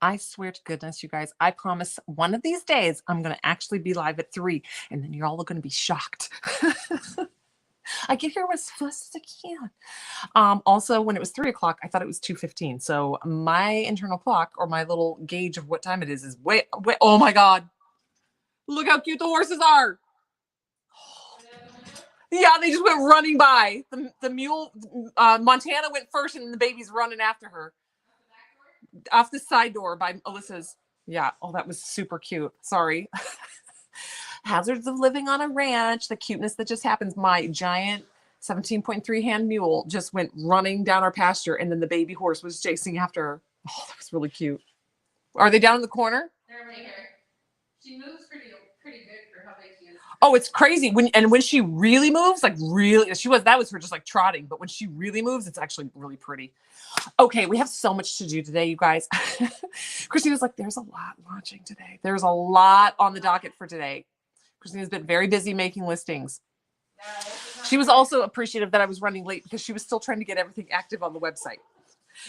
I swear to goodness, you guys, I promise one of these days I'm going to actually be live at 3 and then you're all going to be shocked. I get here as fast as I can. Also, when it was 3 o'clock, I thought it was 2:15. So my internal clock or my little gauge of what time it is way. Oh my God. Look how cute the horses are. Yeah, they just went running by. The mule, Montana went first and the baby's running after her. Off the side door by Alyssa's. Yeah. Oh, that was super cute. Sorry. Hazards of living on a ranch. The cuteness that just happens. My giant 17.3 hand mule just went running down our pasture and then the baby horse was chasing after her. Oh, that was really cute. Are they down in the corner? They're right here. She moves pretty good for how big she is. Oh, it's crazy. When she really moves, like really, that was her just like trotting. But when she really moves, it's actually really pretty. Okay, we have so much to do today, you guys. Christina's like, there's a lot launching today. There's a lot on the docket for today. Christina's been very busy making listings. She was also appreciative that I was running late because she was still trying to get everything active on the website.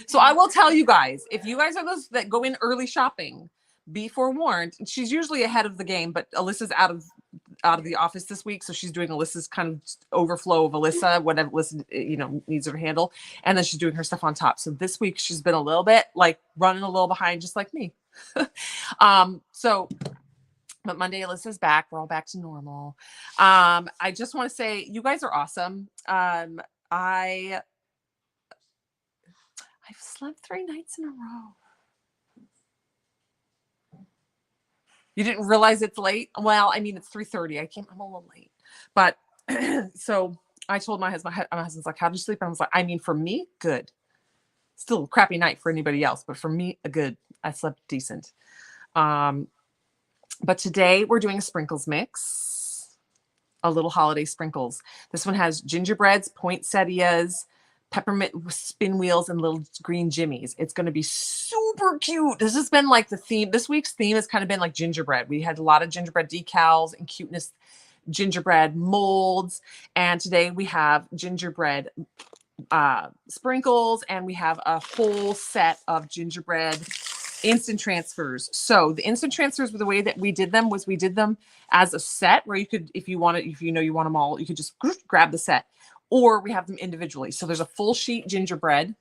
So I will tell you guys, if you guys are those that go in early shopping, be forewarned. She's usually ahead of the game, but Alyssa's out of the office this week, so she's doing Alyssa's kind of overflow of Alyssa, whatever Alyssa needs her to handle, and then she's doing her stuff on top. So this week she's been a little bit like running a little behind, just like me. But Monday Alyssa's back. We're all back to normal. I just want to say you guys are awesome. I've slept 3 nights in a row. You didn't realize it's late? Well, I mean, it's 3:30. I'm a little late. But so I told my husband's like, how did you sleep? And I was like, I mean, for me, good. Still a crappy night for anybody else, but for me, a good. I slept decent. But today we're doing a sprinkles mix, a little holiday sprinkles. This one has gingerbreads, poinsettias, peppermint spin wheels, and little green jimmies. It's going to be super cute. This has been like the theme. This week's theme has kind of been like gingerbread. We had a lot of gingerbread decals and cuteness gingerbread molds. And today we have gingerbread sprinkles, and we have a whole set of gingerbread instant transfers. So the instant transfers, the way that we did them was we did them as a set where you could, if you want them all, you could just grab the set. Or we have them individually. So there's a full sheet gingerbread.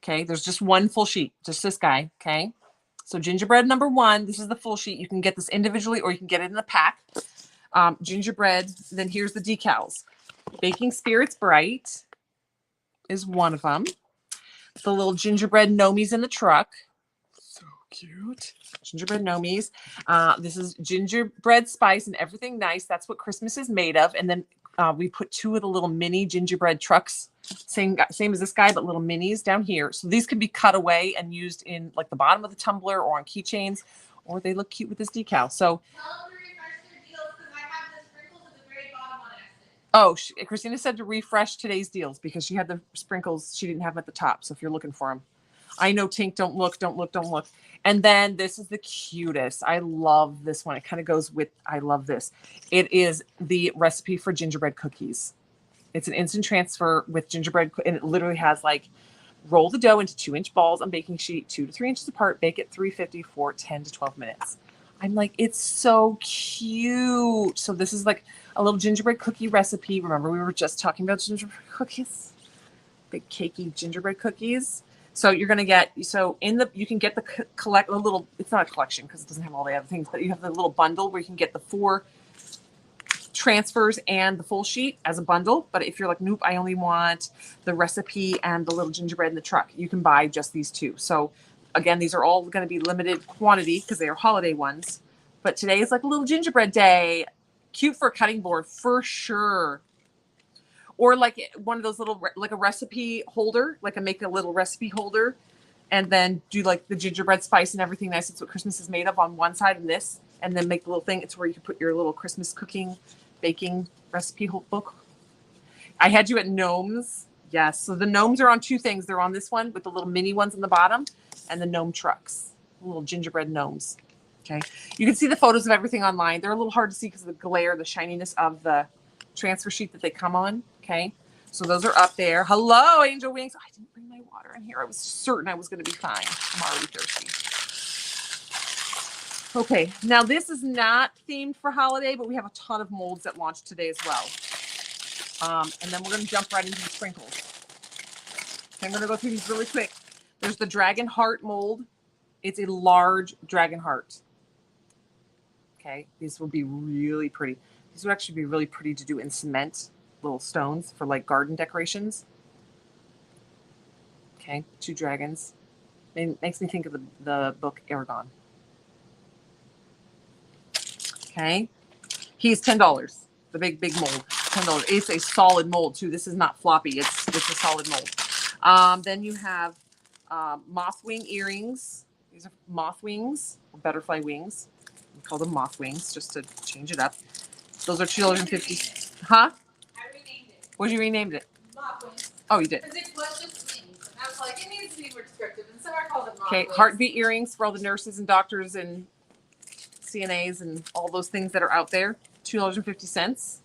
Okay. There's just one full sheet, just this guy. Okay. So gingerbread number 1, this is the full sheet. You can get this individually or you can get it in a pack. Gingerbread. Then here's the decals. Baking Spirits Bright is one of them. The little gingerbread gnomies in the truck. So cute. Gingerbread gnomies. This is gingerbread spice and everything nice. That's what Christmas is made of. And then we put 2 of the little mini gingerbread trucks, same as this guy, but little minis down here. So these can be cut away and used in like the bottom of the tumbler or on keychains, or they look cute with this decal. So, Christina said to refresh today's deals because she had the sprinkles. She didn't have them at the top. So if you're looking for them, I know, Tink, don't look. And then this is the cutest. I love this one. It kind of goes with, I love this. It is the recipe for gingerbread cookies. It's an instant transfer with gingerbread. And it literally has like, roll the dough into 2-inch balls on baking sheet, 2 to 3 inches apart, bake at 350 for 10 to 12 minutes. I'm like, it's so cute. So this is like a little gingerbread cookie recipe. Remember, we were just talking about gingerbread cookies, big cakey gingerbread cookies. So you're going to get, you can get it's not a collection because it doesn't have all the other things, but you have the little bundle where you can get the 4 transfers and the full sheet as a bundle. But if you're like, nope, I only want the recipe and the little gingerbread in the truck, you can buy just these 2. So again, these are all going to be limited quantity because they are holiday ones. But today is like a little gingerbread day. Cute for a cutting board for sure. Or like one of those little, like a recipe holder, make a little recipe holder and then do like the gingerbread spice and everything nice. It's what Christmas is made of on one side and this, and then make a little thing. It's where you can put your little Christmas cooking, baking recipe book. I had you at gnomes. Yes. So the gnomes are on 2 things. They're on this one with the little mini ones on the bottom and the gnome trucks, little gingerbread gnomes. Okay. You can see the photos of everything online. They're a little hard to see because of the glare, the shininess of the transfer sheet that they come on. Okay. So those are up there. Hello, Angel Wings. I didn't bring my water in here. I was certain I was going to be fine. I'm already thirsty. Okay, now this is not themed for holiday, but we have a ton of molds that launched today as well. And then we're going to jump right into the sprinkles. Okay, I'm going to go through these really quick. There's the dragon heart mold. It's a large dragon heart. Okay, these will be really pretty. These would actually be really pretty to do in cement, little stones for like garden decorations. Okay, 2 dragons. It makes me think of the book Aragon. Okay, he's $10. The big mold, $10. It's a solid mold too. This is not floppy. It's a solid mold. Then you have moth wing earrings. These are moth wings or butterfly wings. We call them moth wings just to change it up. Those are $2.50. Huh? I renamed it. What you renamed it? Moth wings. Oh, you did. Because it was just wings. And I was like, it needs to be more descriptive. And so I called it moth Okay, wings. heartbeat earrings for all the nurses and doctors and CNAs and all those things that are out there. $2.50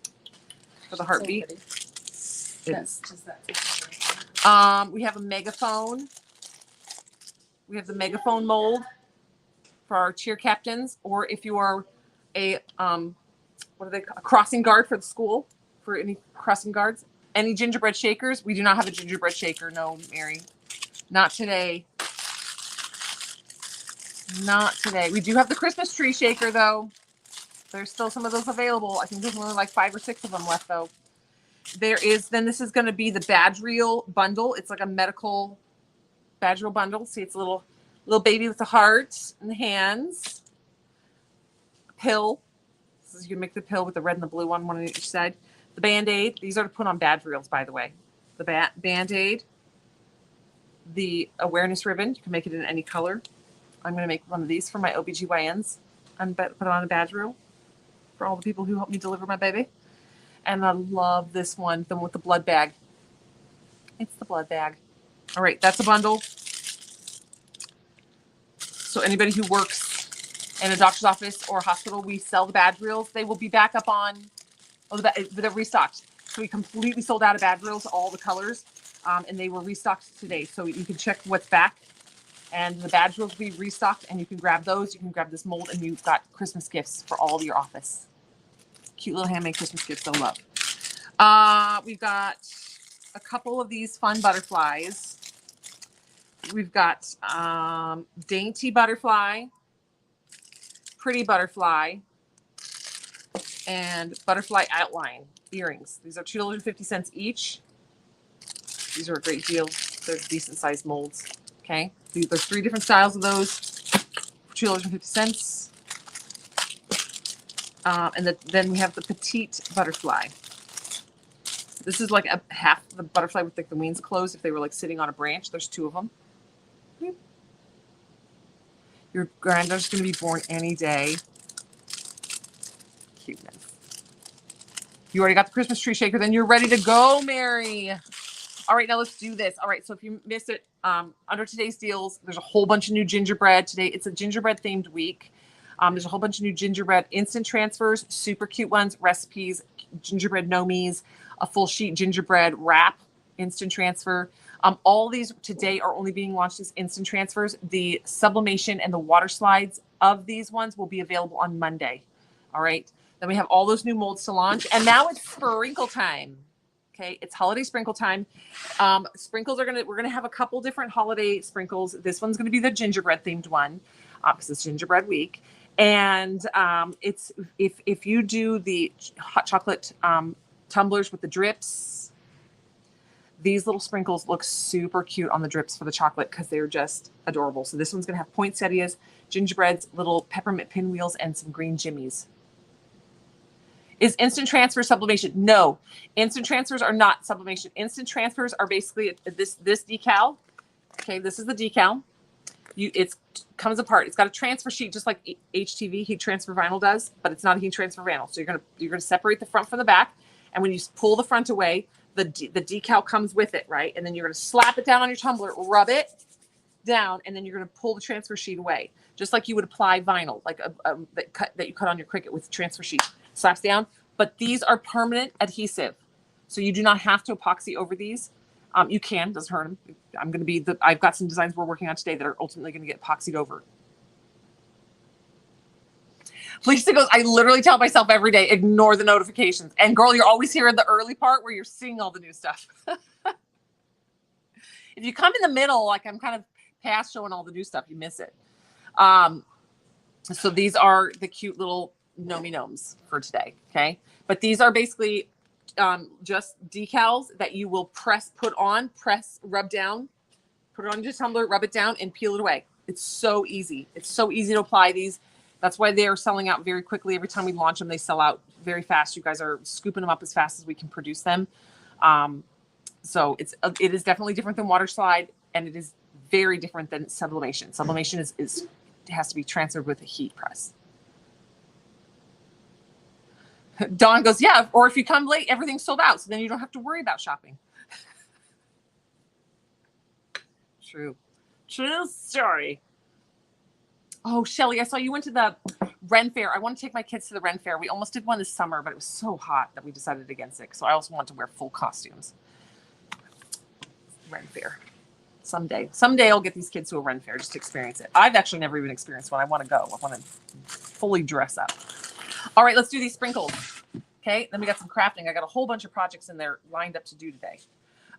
for the heartbeat. That's just that. We have a megaphone. We have the megaphone mold for our cheer captains, or if you are a a crossing guard for the school, for any crossing guards. Any gingerbread shakers? We do not have a gingerbread shaker. No, Mary, not today. Not today. We do have the Christmas tree shaker though. There's still some of those available. I think there's only like 5 or 6 of them left though. Then this is going to be the badge reel bundle. It's like a medical badge reel bundle. See, it's a little baby with a heart and the hands. Pill. So you can make the pill with the red and the blue one on each side. The Band-Aid. These are to put on badge reels, by the way. The Band-Aid. The awareness ribbon. You can make it in any color. I'm going to make one of these for my OBGYNs and put it on a badge reel for all the people who helped me deliver my baby. And I love this one, the one with the blood bag. It's the blood bag. All right, that's a bundle. So anybody who works in a doctor's office or a hospital, we sell the badge reels. They will be back up on, they're restocked. So we completely sold out of badge reels, all the colors, and they were restocked today. So you can check what's back. And the badge reels will be restocked, and you can grab those. You can grab this mold, and you've got Christmas gifts for all of your office. Cute little handmade Christmas gifts I love. We've got a couple of these fun butterflies. We've got dainty butterfly, pretty butterfly, and butterfly outline earrings. These are $2.50 each. These are a great deal. They're decent sized molds. Okay, there's 3 different styles of those. $2.50. And then we have the petite butterfly. This is like a half the butterfly with like the wings closed. If they were like sitting on a branch, there's 2 of them. Your granddaughter's going to be born any day. Cuteness. You already got the Christmas tree shaker. Then you're ready to go, Mary. All right, now let's do this. All right, so if you missed it, under today's deals, there's a whole bunch of new gingerbread. Today, it's a gingerbread themed week. There's a whole bunch of new gingerbread instant transfers, super cute ones, recipes, gingerbread nomies, a full sheet gingerbread wrap, instant transfer. All these today are only being launched as instant transfers. The sublimation and the water slides of these ones will be available on Monday. All right. Then we have all those new molds to launch. And now it's sprinkle time. Okay. It's holiday sprinkle time. Sprinkles we're going to have a couple different holiday sprinkles. This one's going to be the gingerbread themed one. Because it's gingerbread week. And it's if you do the hot chocolate tumblers with the drips, these little sprinkles look super cute on the drips for the chocolate because they're just adorable. So this one's going to have poinsettias, gingerbreads, little peppermint pinwheels, and some green jimmies. Is instant transfer sublimation? No. Instant transfers are not sublimation. Instant transfers are basically this decal. Okay, this is the decal. It comes apart. It's got a transfer sheet just like HTV, heat transfer vinyl does, but it's not a heat transfer vinyl. So you're gonna separate the front from the back, and when you pull the front away, the decal comes with it, right? And then you're gonna slap it down on your tumbler, rub it down, and then you're gonna pull the transfer sheet away, just like you would apply vinyl, like that you cut on your Cricut with transfer sheet. Slaps down, but these are permanent adhesive, so you do not have to epoxy over these. You can, doesn't hurt them. I've got some designs we're working on today that are ultimately going to get epoxied over. Lisa goes, I literally tell myself every day, ignore the notifications. And girl, you're always here in the early part where you're seeing all the new stuff. If you come in the middle, like I'm kind of past showing all the new stuff, you miss it. So these are the cute little Nomi Gnomes for today. Okay. But these are basically just decals that you will put on, rub down, put it on your tumbler, rub it down, and peel it away. It's so easy. It's so easy to apply these. That's why they are selling out very quickly. Every time we launch them, they sell out very fast. You guys are scooping them up as fast as we can produce them. So it is definitely different than water slide, and it is very different than sublimation. Sublimation has to be transferred with a heat press. Dawn goes, yeah, or if you come late, everything's sold out. So then you don't have to worry about shopping. True story. Oh, Shelly, I saw you went to the Ren Fair. I want to take my kids to the Ren Fair. We almost did one this summer, but it was so hot that we decided against it. So I also want to wear full costumes. Ren Fair. Someday I'll get these kids to a Ren Fair just to experience it. I've actually never even experienced one. I want to go. I want to fully dress up. All right, let's do these sprinkles. Okay, then we got some crafting. I got a whole bunch of projects in there lined up to do today.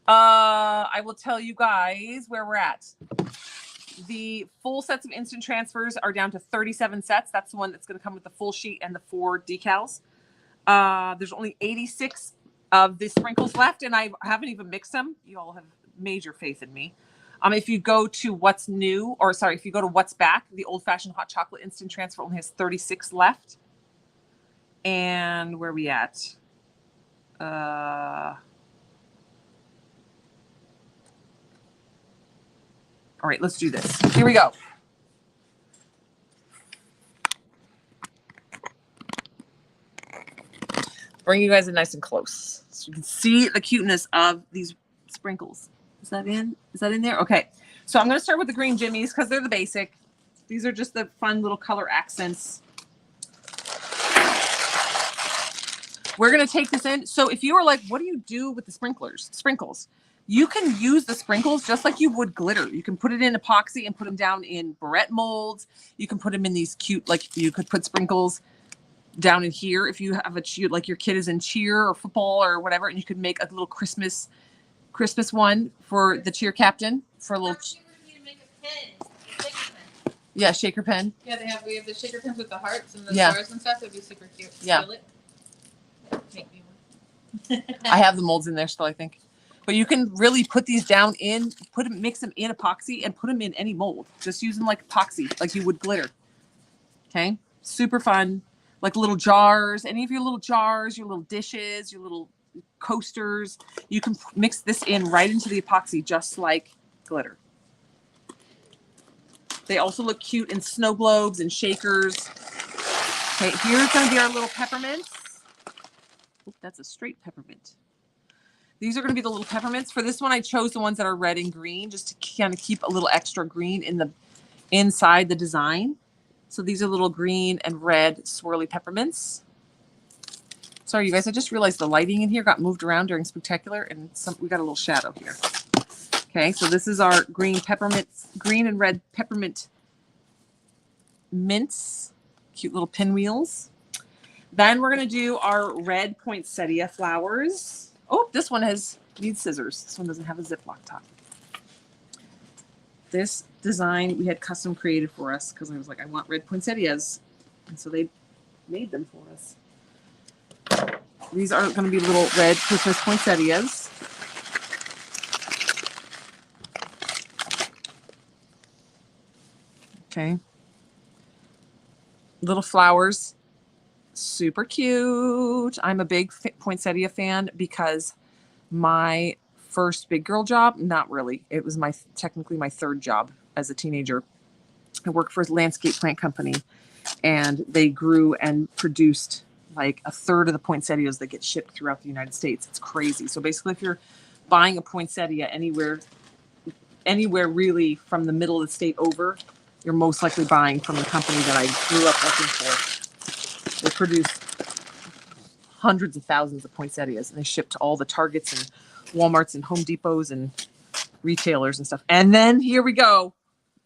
I will tell you guys where we're at. The full sets of instant transfers are down to 37 sets. That's the one that's going to come with the full sheet and the 4 decals. There's only 86 of the sprinkles left, and I haven't even mixed them. You all have major faith in me. If you go to what's new, or sorry, if you go to what's back, the old-fashioned hot chocolate instant transfer only has 36 left. And where are we at? All right, let's do this. Here we go. Bring you guys in nice and close so you can see the cuteness of these sprinkles. Is that in? Is that in there? Okay. So I'm going to start with the green jimmies because they're the basic. These are just the fun little color accents. We're going to take this in. So if you were like, what do you do with the sprinkles? You can use the sprinkles just like you would glitter. You can put it in epoxy and put them down in barrette molds. You can put them in these cute, like you could put sprinkles down in here if you have a cheer, like your kid is in cheer or football or whatever, and you could make a little Christmas one for the cheer captain for a little. Yeah, shaker pen. Yeah, we have the shaker pens with the hearts and the stars and stuff. That'd be super cute. Yeah. Make me one. I have the molds in there still, I think. But you can really put these down in, mix them in epoxy and put them in any mold. Just use them like epoxy, like you would glitter. Okay? Super fun. Like little jars, any of your little jars, your little dishes, your little coasters. You can mix this in right into the epoxy just like glitter. They also look cute in snow globes and shakers. Okay, here's going to be our little peppermints. Oop, that's a straight peppermint. These are going to be the little peppermints. For this one, I chose the ones that are red and green just to kind of keep a little extra green in the inside the design. So these are little green and red swirly peppermints. Sorry, you guys, I just realized the lighting in here got moved around during Spooktacular, and we got a little shadow here. Okay, so this is our green and red peppermint mints. Cute little pinwheels. Then we're going to do our red poinsettia flowers. Oh, this one needs scissors. This one doesn't have a Ziploc top. This design we had custom created for us because I was like, I want red poinsettias. And so they made them for us. These are going to be little red Christmas poinsettias. Okay. Little flowers. Super cute. I'm a big poinsettia fan because my first big girl job, not really. It was technically my third job as a teenager. I worked for a landscape plant company, and they grew and produced like a third of the poinsettias that get shipped throughout the United States. It's crazy. So basically, if you're buying a poinsettia anywhere really from the middle of the state over, you're most likely buying from the company that I grew up working for. They produce hundreds of thousands of poinsettias, and they ship to all the Targets and Walmarts and Home Depots and retailers and stuff. And then here we go.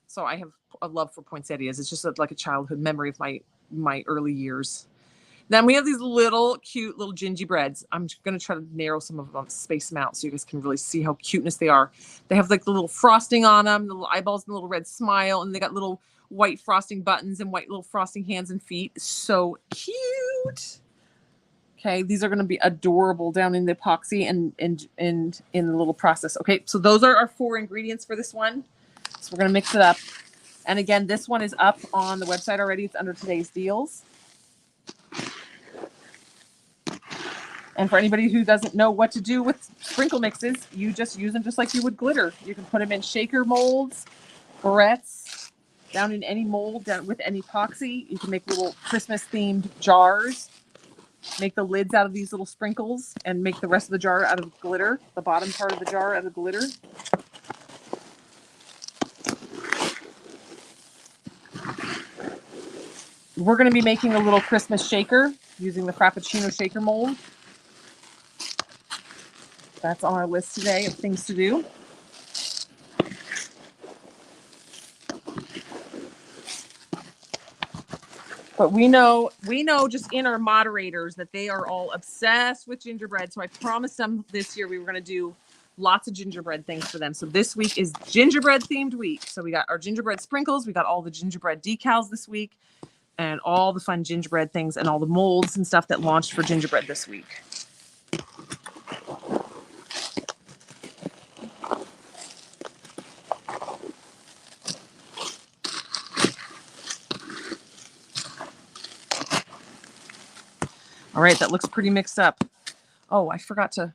So I have a love for poinsettias. It's just like a childhood memory of my my early years. Then we have these little cute little gingerbreads. I'm going to try to narrow some of them, space them out so you guys can really see how cuteness they are. They have like the little frosting on them, the little eyeballs and the little red smile, and they got little white frosting buttons and white little frosting hands and feet. So cute. Okay, these are going to be adorable down in the epoxy and in the little process. Okay, so those are our 4 ingredients for this one. So we're going to mix it up. And again, this one is up on the website already. It's under today's deals. And for anybody who doesn't know what to do with sprinkle mixes, you just use them just like you would glitter. You can put them in shaker molds, barrettes, down in any mold, down with any epoxy. You can make little Christmas themed jars. Make the lids out of these little sprinkles and make the rest of the jar out of glitter. The bottom part of the jar out of glitter. We're going to be making a little Christmas shaker using the Frappuccino shaker mold. That's on our list today of things to do. But we know just in our moderators that they are all obsessed with gingerbread. So I promised them this year we were going to do lots of gingerbread things for them. So this week is gingerbread themed week. So we got our gingerbread sprinkles. We got all the gingerbread decals this week and all the fun gingerbread things and all the molds and stuff that launched for gingerbread this week. All right, that looks pretty mixed up. Oh, I forgot to.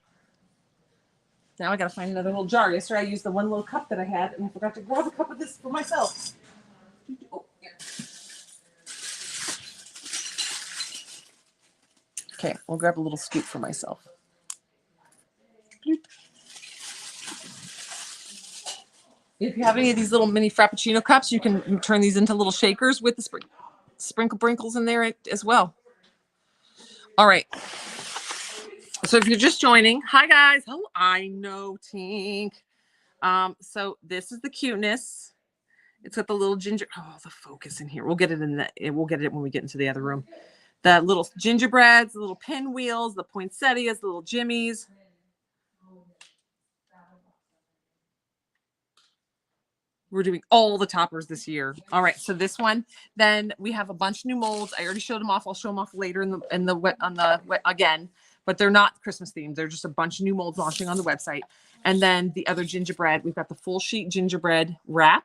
Now I got to find another little jar. Yesterday I used the one little cup that I had, and I forgot to grab a cup of this for myself. Oh, here. Okay, we'll grab a little scoop for myself. If you have any of these little mini Frappuccino cups, you can turn these into little shakers with the sprinkles in there as well. All right. So if you're just joining, hi guys. Oh, I know, Tink. So this is the cuteness. It's got the little ginger. Oh, the focus in here. We'll get it in we'll get it when we get into the other room. The little gingerbreads, the little pinwheels, the poinsettias, the little jimmies. We're doing all the toppers this year. All right, so this one, then we have a bunch of new molds. I already showed them off. I'll show them off later on the wet again, but they're not Christmas themed. They're just a bunch of new molds launching on the website. And then the other gingerbread, we've got the full sheet gingerbread wrap.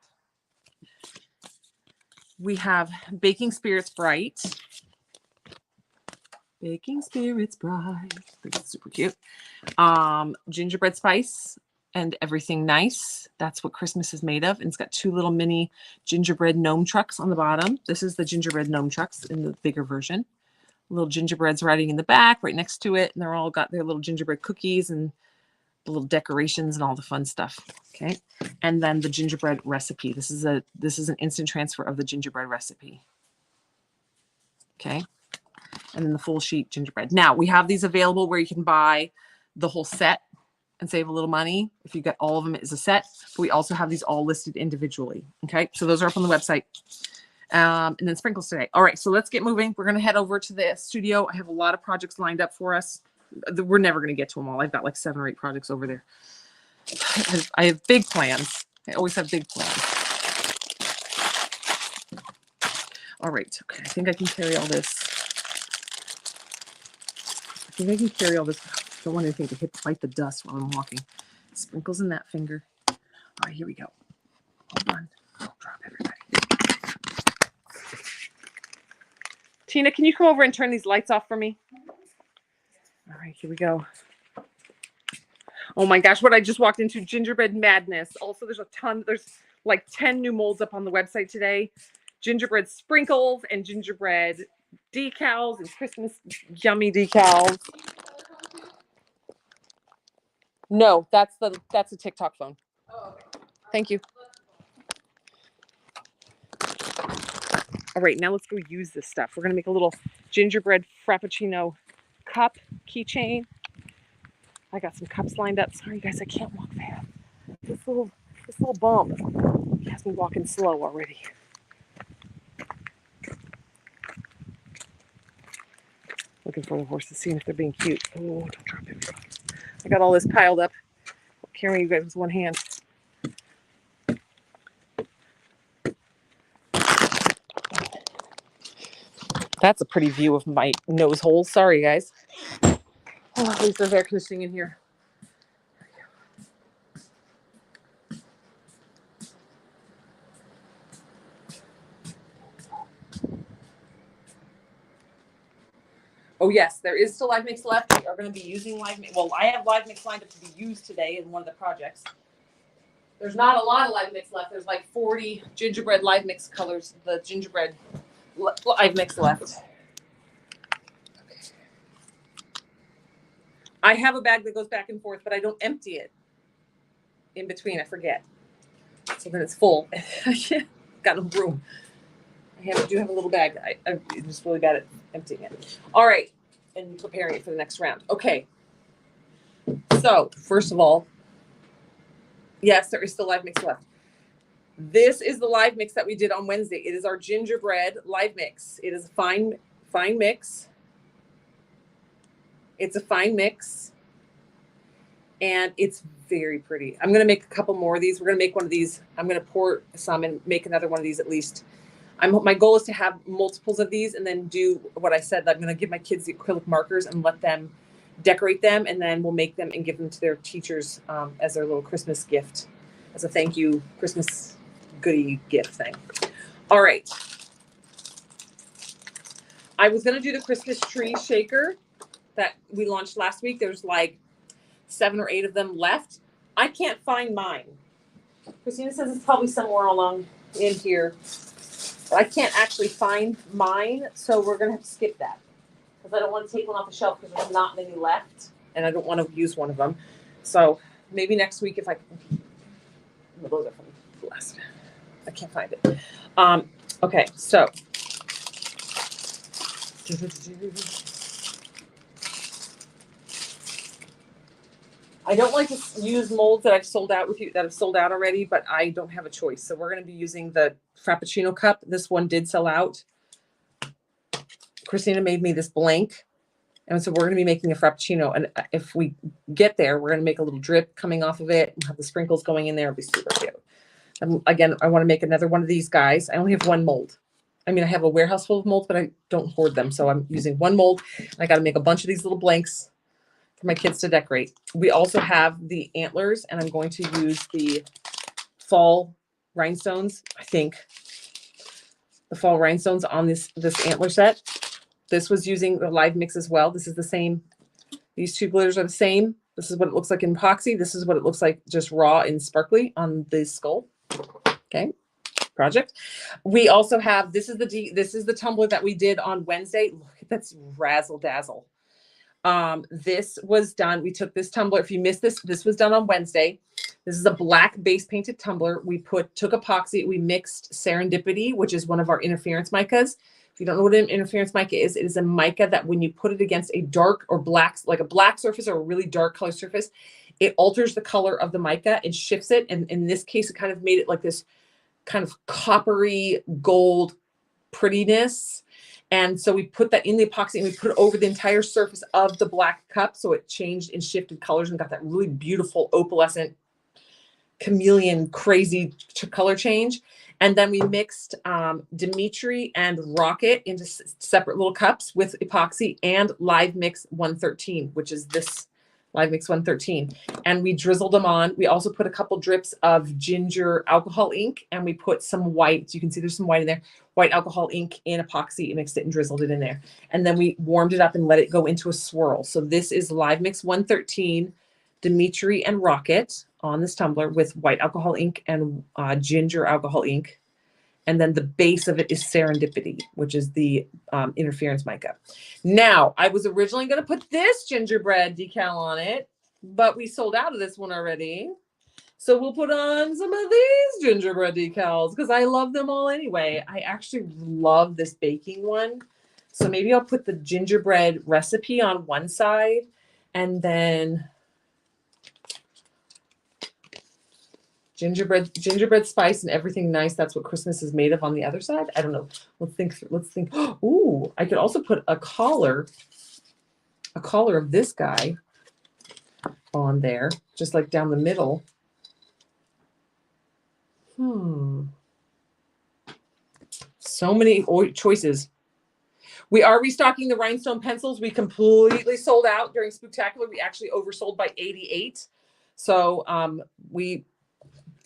We have Baking Spirits Bright. Baking Spirits Bright. That's super cute. Gingerbread Spice. And Everything Nice. That's what Christmas is made of. And it's got 2 little mini gingerbread gnome trucks on the bottom. This is the gingerbread gnome trucks in the bigger version. Little gingerbreads riding in the back, right next to it. And they're all got their little gingerbread cookies and the little decorations and all the fun stuff. Okay. And then the gingerbread recipe. This is an instant transfer of the gingerbread recipe. Okay. And then the full sheet gingerbread. Now we have these available where you can buy the whole set and save a little money if you get all of them as a set. But we also have these all listed individually. Okay, so those are up on the website. And then sprinkles today. All right, so let's get moving. We're going to head over to the studio. I have a lot of projects lined up for us. We're never going to get to them all. I've got like 7 or 8 projects over there. I have big plans. I always have big plans. All right, okay, I think I can carry all this. Don't want anything to bite the dust while I'm walking. Sprinkles in that finger. All right, here we go. Hold on. Don't drop everybody. Tina, can you come over and turn these lights off for me? All right, here we go. Oh my gosh, what I just walked into, gingerbread madness. Also, there's like 10 new molds up on the website today. Gingerbread sprinkles and gingerbread decals and Christmas yummy decals. No, that's a TikTok phone. Oh, okay. Thank you. All right, now let's go use this stuff. We're gonna make a little gingerbread Frappuccino cup keychain. I got some cups lined up. Sorry guys, I can't walk fast. This little bump has me walking slow already. looking for the horses, seeing if they're being cute. Oh, don't drop it. I got all this piled up. Carrying you guys with one hand. That's a pretty view of my nose hole. Sorry, guys. Oh, at least there's air conditioning in here. Oh, yes, there is still live mix left. We are going to be using live mix. Well, I have live mix lined up to be used today in one of the projects. There's not a lot of live mix left. There's like 40 gingerbread live mix colors, the gingerbread live mix left. I have a bag that goes back and forth, but I don't empty it in between. I forget. So then it's full. Got no room. I do have a little bag. I just really got it emptying it. All right. And preparing it for the next round. Okay. So first of all, yes, there is still live mix left. This is the live mix that we did on Wednesday. It is our gingerbread live mix. It is a fine mix. It's a fine mix. And it's very pretty. I'm going to make a couple more of these. We're going to make one of these. I'm going to pour some and make another one of these at least. My goal is to have multiples of these and then do what I said. I'm going to give my kids the acrylic markers and let them decorate them, and then we'll make them and give them to their teachers as their little Christmas gift, as a thank you Christmas goodie gift thing. All right. I was going to do the Christmas tree shaker that we launched last week. There's like 7 or 8 of them left. I can't find mine. Christina says it's probably somewhere along in here. But I can't actually find mine, so we're going to have to skip that. Because I don't want to take one off the shelf because there's not many left. And I don't want to use one of them. So maybe next week if I can. No, those are from the last. I can't find it. Okay, so. I don't like to use molds that I've sold out with you, that have sold out already, but I don't have a choice. So we're going to be using the Frappuccino cup. This one did sell out. Christina made me this blank. And so we're going to be making a Frappuccino. And if we get there, we're going to make a little drip coming off of it and have the sprinkles going in there. It'll be super cute. And again, I want to make another one of these guys. I only have one mold. I mean, I have a warehouse full of molds, but I don't hoard them. So I'm using one mold. I got to make a bunch of these little blanks for my kids to decorate. We also have the antlers, and I'm going to use the fall rhinestones. I think the fall rhinestones on this antler set. This was using the live mix as well. This is the same. These two glitters are the same. This is what it looks like in epoxy. This is what it looks like just raw and sparkly on the skull. Okay, project. We also have, this is the tumbler that we did on Wednesday. Look, that's razzle dazzle. This was done. We took this tumbler. If you missed this, this was done on Wednesday. This is a black base painted tumbler. We took epoxy. We mixed Serendipity, which is one of our interference micas. If you don't know what an interference mica is, it is a mica that when you put it against a dark or black, like a black surface or a really dark color surface, it alters the color of the mica and shifts it. And in this case, it kind of made it like this kind of coppery gold prettiness. And so we put that in the epoxy and we put it over the entire surface of the black cup. So it changed and shifted colors and got that really beautiful opalescent chameleon crazy color change. And then we mixed Dimitri and Rocket into separate little cups with epoxy and Live Mix 113, which is this Live Mix 113. And we drizzled them on. We also put a couple drips of ginger alcohol ink, and we put some white. You can see there's some white in there. White alcohol ink in epoxy, mixed it and drizzled it in there. And then we warmed it up and let it go into a swirl. So this is Live Mix 113, Dimitri and Rocket on this tumbler with white alcohol ink and ginger alcohol ink. And then the base of it is Serendipity, which is the interference mica. Now, I was originally going to put this gingerbread decal on it, but we sold out of this one already. So we'll put on some of these gingerbread decals because I love them all anyway. I actually love this baking one. So maybe I'll put the gingerbread recipe on one side and then gingerbread spice and everything nice. That's what Christmas is made of on the other side. I don't know. Let's think. Ooh, I could also put a collar a collar of this guy on there, just like down the middle. So many choices. We are restocking the rhinestone pencils. We completely sold out during Spooktacular. We actually oversold by 88. So we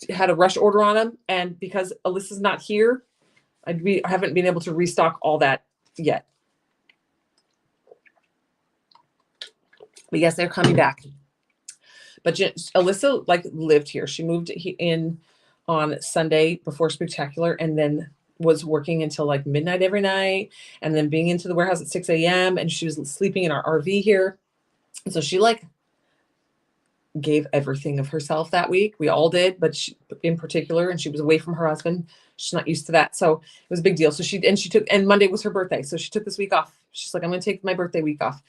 had a rush order on them. And because Alyssa's not here, I haven't been able to restock all that yet. But yes, they're coming back. But Alyssa like lived here. She moved in on Sunday before Spooktacular and then was working until like midnight every night and then being into the warehouse at 6 a.m. and she was sleeping in our RV here. And so she like gave everything of herself that week. We all did, but she in particular, and she was away from her husband. She's not used to that. So it was a big deal. So she took, and Monday was her birthday. So she took this week off. She's like, I'm going to take my birthday week off.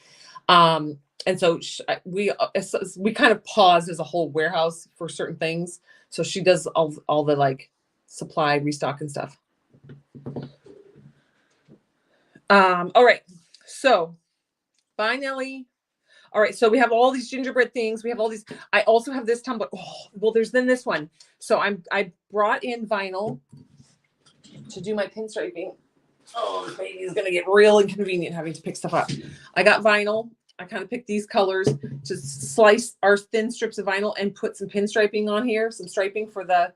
And so we kind of paused as a whole warehouse for certain things. So she does all the like supply restock and stuff. All right. So bye, Nellie. All right. So we have all these gingerbread things. We have all these. I also have this tumbler. Oh, well, there's then this one. So I brought in vinyl to do my pinstriping. Oh, the baby is going to get real inconvenient having to pick stuff up. I got vinyl. I kind of picked these colors to slice our thin strips of vinyl and put some pinstriping on here, some striping for the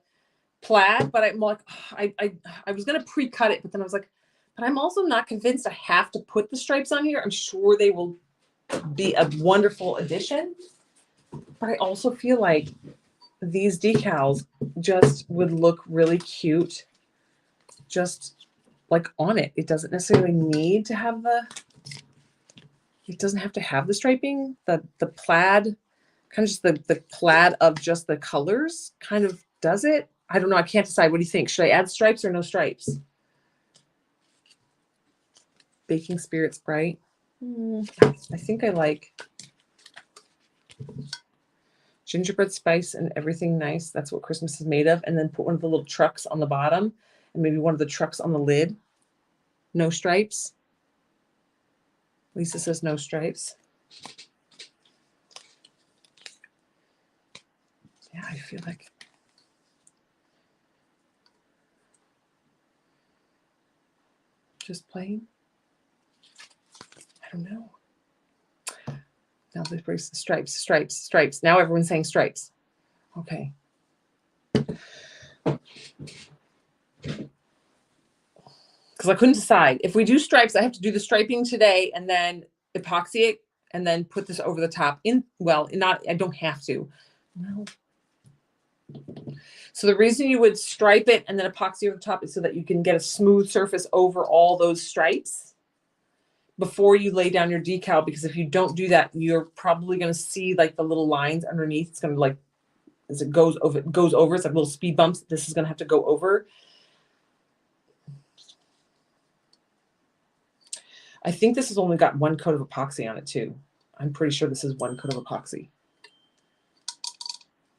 plaid. But I'm like, I was going to pre-cut it, but then I was like, but I'm also not convinced I have to put the stripes on here. I'm sure they will be a wonderful addition. But I also feel like these decals just would look really cute just like on it. It doesn't necessarily need to have it doesn't have to have the striping. The plaid, kind of just the plaid of just the colors kind of does it. I don't know. I can't decide. What do you think? Should I add stripes or no stripes? Baking Spirits Bright. I think I like gingerbread spice and everything nice. That's what Christmas is made of. And then put one of the little trucks on the bottom and maybe one of the trucks on the lid. No stripes. Lisa says no stripes. Yeah, I feel like just plain. I don't know. Now this breaks the stripes, stripes, stripes. Now everyone's saying stripes. Okay. Because I couldn't decide. If we do stripes, I have to do the striping today and then epoxy it and then put this over the top. I don't have to. No. So the reason you would stripe it and then epoxy over the top is so that you can get a smooth surface over all those stripes before you lay down your decal, because if you don't do that, you're probably going to see like the little lines underneath. It's going to like, as it goes over, it's like little speed bumps. This is going to have to go over. I think this has only got one coat of epoxy on it too. I'm pretty sure this is one coat of epoxy.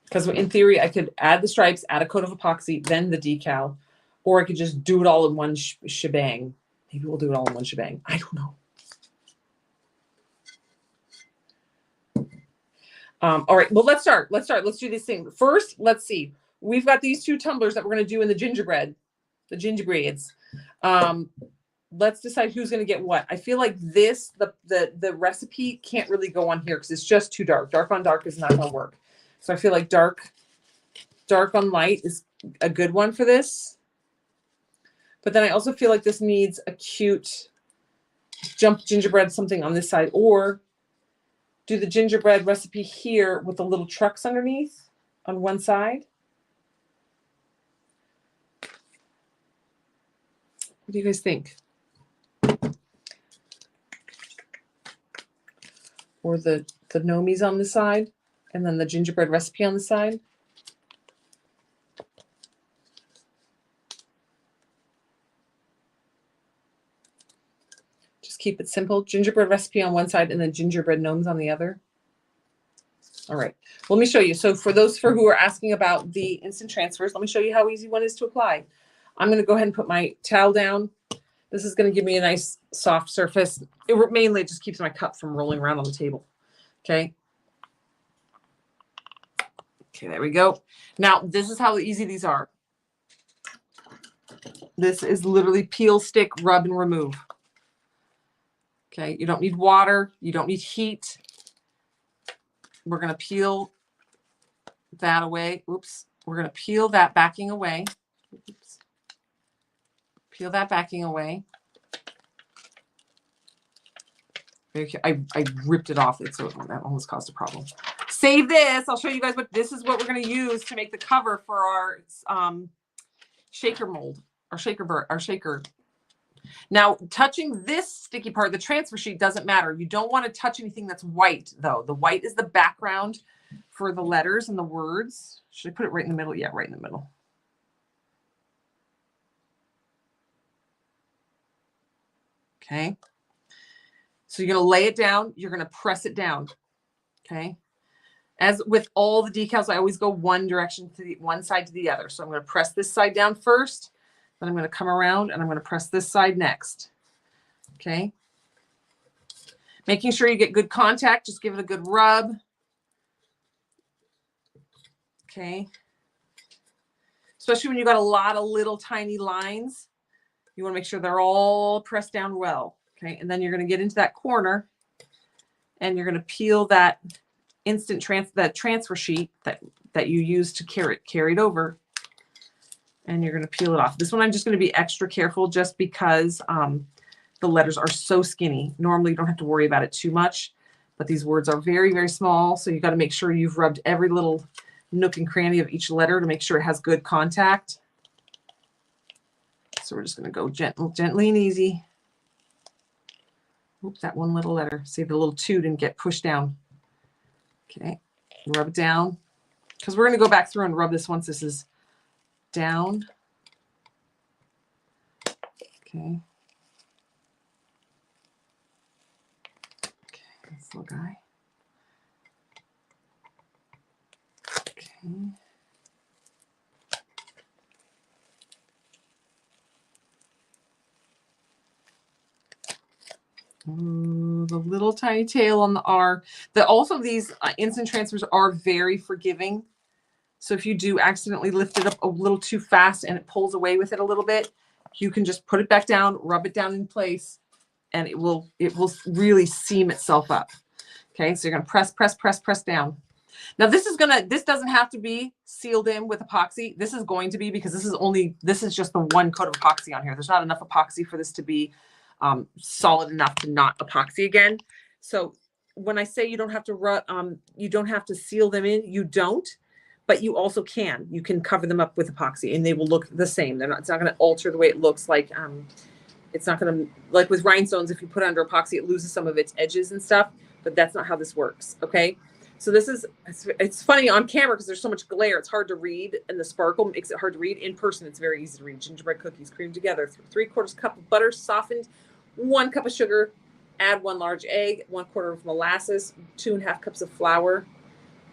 Because in theory, I could add the stripes, add a coat of epoxy, then the decal, or I could just do it all in one shebang. Maybe we'll do it all in one shebang. I don't know. All right, well, let's start. Let's do this thing. First, let's see. We've got these two tumblers that we're going to do in the gingerbreads. Let's decide who's going to get what. I feel like this, the recipe can't really go on here because it's just too dark. Dark on dark is not going to work. So I feel like dark on light is a good one for this. But then I also feel like this needs a cute jump gingerbread something on this side, or do the gingerbread recipe here with the little trucks underneath on one side. What do you guys think? Or the gnomies on the side and then the gingerbread recipe on the side. Just keep it simple. Gingerbread recipe on one side and then gingerbread gnomes on the other. All right, let me show you. So for those who are asking about the instant transfers, let me show you how easy one is to apply. I'm going to go ahead and put my towel down This is going to give me a nice soft surface. Mainly it just keeps my cup from rolling around on the table. Okay. Okay, there we go. Now, this is how easy these are. This is literally peel, stick, rub, and remove. Okay, you don't need water. You don't need heat. We're going to peel that away. Oops. We're going to peel that backing away. Oops. Peel that backing away. I ripped it off. So that almost caused a problem. Save this. I'll show you guys what this is what we're going to use to make the cover for our shaker mold, our shaker. Now, touching this sticky part, the transfer sheet, doesn't matter. You don't want to touch anything that's white, though. The white is the background for the letters and the words. Should I put it right in the middle? Yeah, right in the middle. Okay. So you're going to lay it down. You're going to press it down. Okay. As with all the decals, I always go one direction to the one side to the other. So I'm going to press this side down first. Then I'm going to come around and I'm going to press this side next. Okay. Making sure you get good contact. Just give it a good rub. Okay. Especially when you got a lot of little tiny lines. You want to make sure they're all pressed down well. Okay. And then you're going to get into that corner and you're going to peel that transfer sheet that you use to carry it over. And you're going to peel it off. This one, I'm just going to be extra careful just because the letters are so skinny. Normally, you don't have to worry about it too much, but these words are very, very small. So you got to make sure you've rubbed every little nook and cranny of each letter to make sure it has good contact. So we're just going to go gently and easy. Oops, that one little letter. See, the little 2 didn't get pushed down. Okay, rub it down. Because we're going to go back through and rub this once this is down. Okay. Okay, this little guy. Okay. Ooh, the little tiny tail on the R. Also, these instant transfers are very forgiving. So if you do accidentally lift it up a little too fast and it pulls away with it a little bit, you can just put it back down, rub it down in place, and it will really seam itself up. Okay, so you're gonna press down. Now this doesn't have to be sealed in with epoxy. This is going to be, because this is just the one coat of epoxy on here. There's not enough epoxy for this to be solid enough to not epoxy again. So when I say you don't have to seal them in, you don't, but you also can. You can cover them up with epoxy and they will look the same. It's not going to alter the way it looks like. It's not going to, like with rhinestones, if you put it under epoxy, it loses some of its edges and stuff, but that's not how this works. Okay. So it's funny on camera because there's so much glare. It's hard to read, and the sparkle makes it hard to read. In person, it's very easy to read. Gingerbread cookies creamed together, 3/4 cup of butter softened, 1 cup of sugar, add 1 large egg, 1/4 of molasses, 2.5 cups of flour,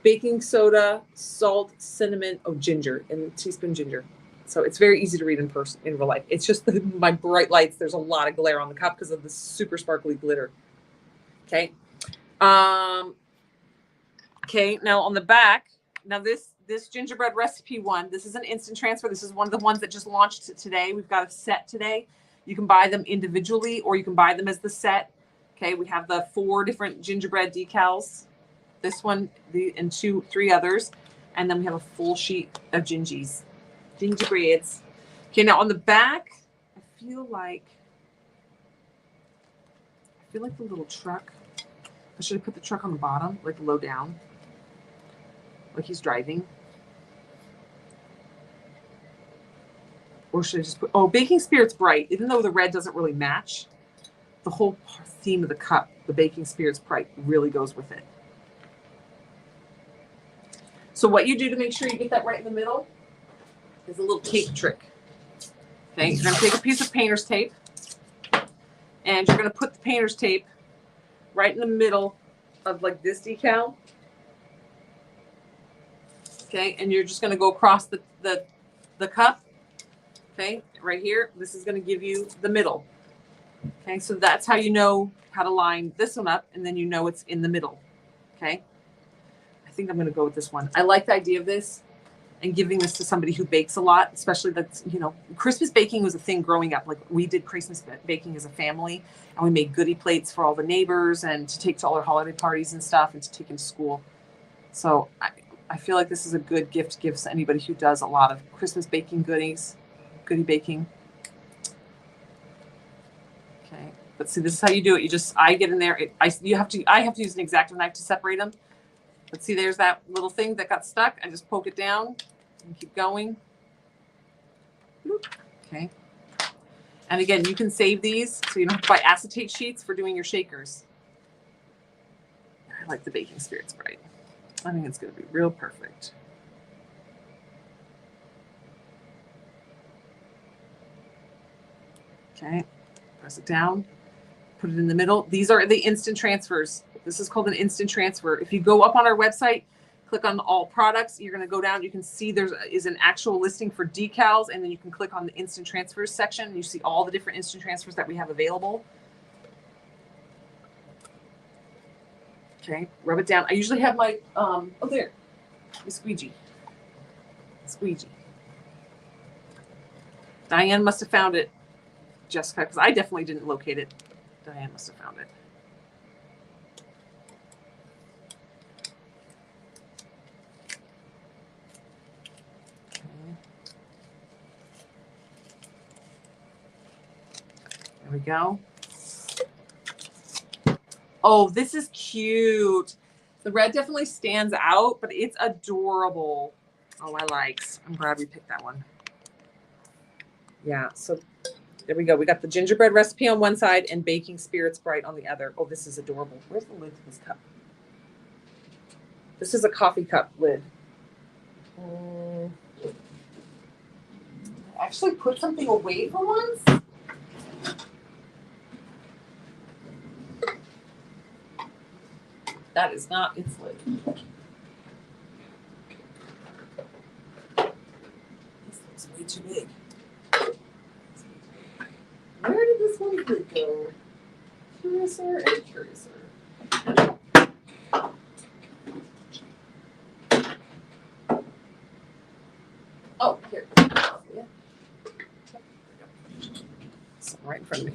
baking soda, salt, cinnamon, ginger, and a teaspoon ginger. So it's very easy to read in person, in real life. It's just my bright lights. There's a lot of glare on the cup because of the super sparkly glitter. Okay. Okay, now on the back, now this gingerbread recipe one, this is an instant transfer. This is one of the ones that just launched today. We've got a set today. You can buy them individually or you can buy them as the set. Okay, we have the 4 different gingerbread decals. This one, and 3 others. And then we have a full sheet of gingerbreads. Okay, now on the back, I feel like the little truck. I should have put the truck on the bottom, like low down. Like he's driving. Or should I just put, baking spirit's bright. Even though the red doesn't really match, the whole theme of the cup, the baking spirit's bright, really goes with it. So what you do to make sure you get that right in the middle is a little tape trick. Okay, you're going to take a piece of painter's tape and you're going to put the painter's tape right in the middle of like this decal. Okay, and you're just going to go across the cup. Okay, right here. This is going to give you the middle. Okay, so that's how you know how to line this one up, and then you know it's in the middle. Okay, I think I'm going to go with this one. I like the idea of this and giving this to somebody who bakes a lot, especially that's, you know, Christmas baking was a thing growing up. Like we did Christmas baking as a family, and we made goodie plates for all the neighbors and to take to all our holiday parties and stuff and to take into school. So I feel like this is a good gift to give to anybody who does a lot of Christmas baking goodies, goodie baking. Okay, but see, this is how you do it. You just, I get in there. I have to use an X-Acto knife to separate them. But see, there's that little thing that got stuck. I just poke it down and keep going. Okay. And again, you can save these so you don't have to buy acetate sheets for doing your shakers. I like the baking spirit Sprite. I think it's going to be real perfect. Okay. Press it down, put it in the middle. These are the instant transfers. This is called an instant transfer. If you go up on our website, click on all products, you're going to go down. You can see there is an actual listing for decals, and then you can click on the instant transfers section, and you see all the different instant transfers that we have available. Okay, rub it down. I usually have my, oh, there, the squeegee. Squeegee. Diane must have found it, Jessica, because I definitely didn't locate it. Diane must have found it. Okay. There we go. Oh, this is cute. The red definitely stands out, but it's adorable. Oh, I'm glad we picked that one. Yeah, so there we go. We got the gingerbread recipe on one side and baking spirit Sprite on the other. Oh, this is adorable. Where's the lid to this cup? This is a coffee cup lid. Actually put something away for once. That is not its lid. This looks way too big. Where did this one lid go? Curiouser and curiouser. Oh, here. Yeah. It's right in front of me.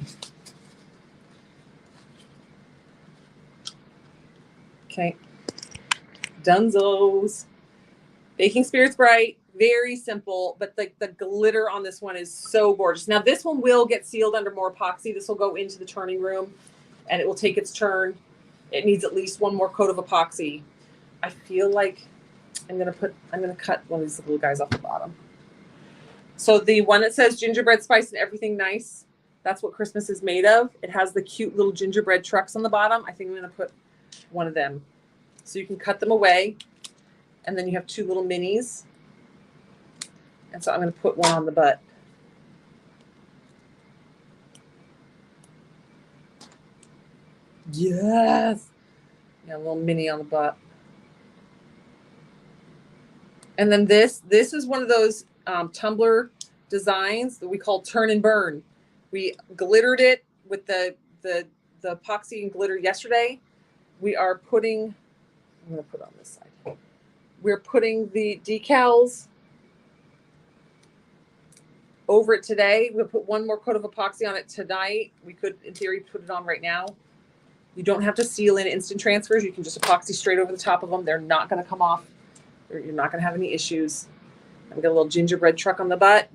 Okay. Dunzos. Baking Spirit Sprite. Very simple, but the glitter on this one is so gorgeous. Now this one will get sealed under more epoxy. This will go into the turning room and it will take its turn. It needs at least one more coat of epoxy. I feel like I'm going to cut one of these little guys off the bottom. So the one that says gingerbread spice and everything nice, that's what Christmas is made of. It has the cute little gingerbread trucks on the bottom. I think I'm going to put one of them. So you can cut them away. And then you have two little minis. And so I'm going to put one on the butt. Yes. Yeah, a little mini on the butt. And then this is one of those tumbler designs that we call turn and burn. We glittered it with the epoxy and glitter yesterday. We are putting, I'm going to put it on this side. We're putting the decals over it today. We'll put one more coat of epoxy on it tonight. We could, in theory, put it on right now. You don't have to seal in instant transfers. You can just epoxy straight over the top of them. They're not going to come off. You're not going to have any issues. I've got a little gingerbread truck on the butt.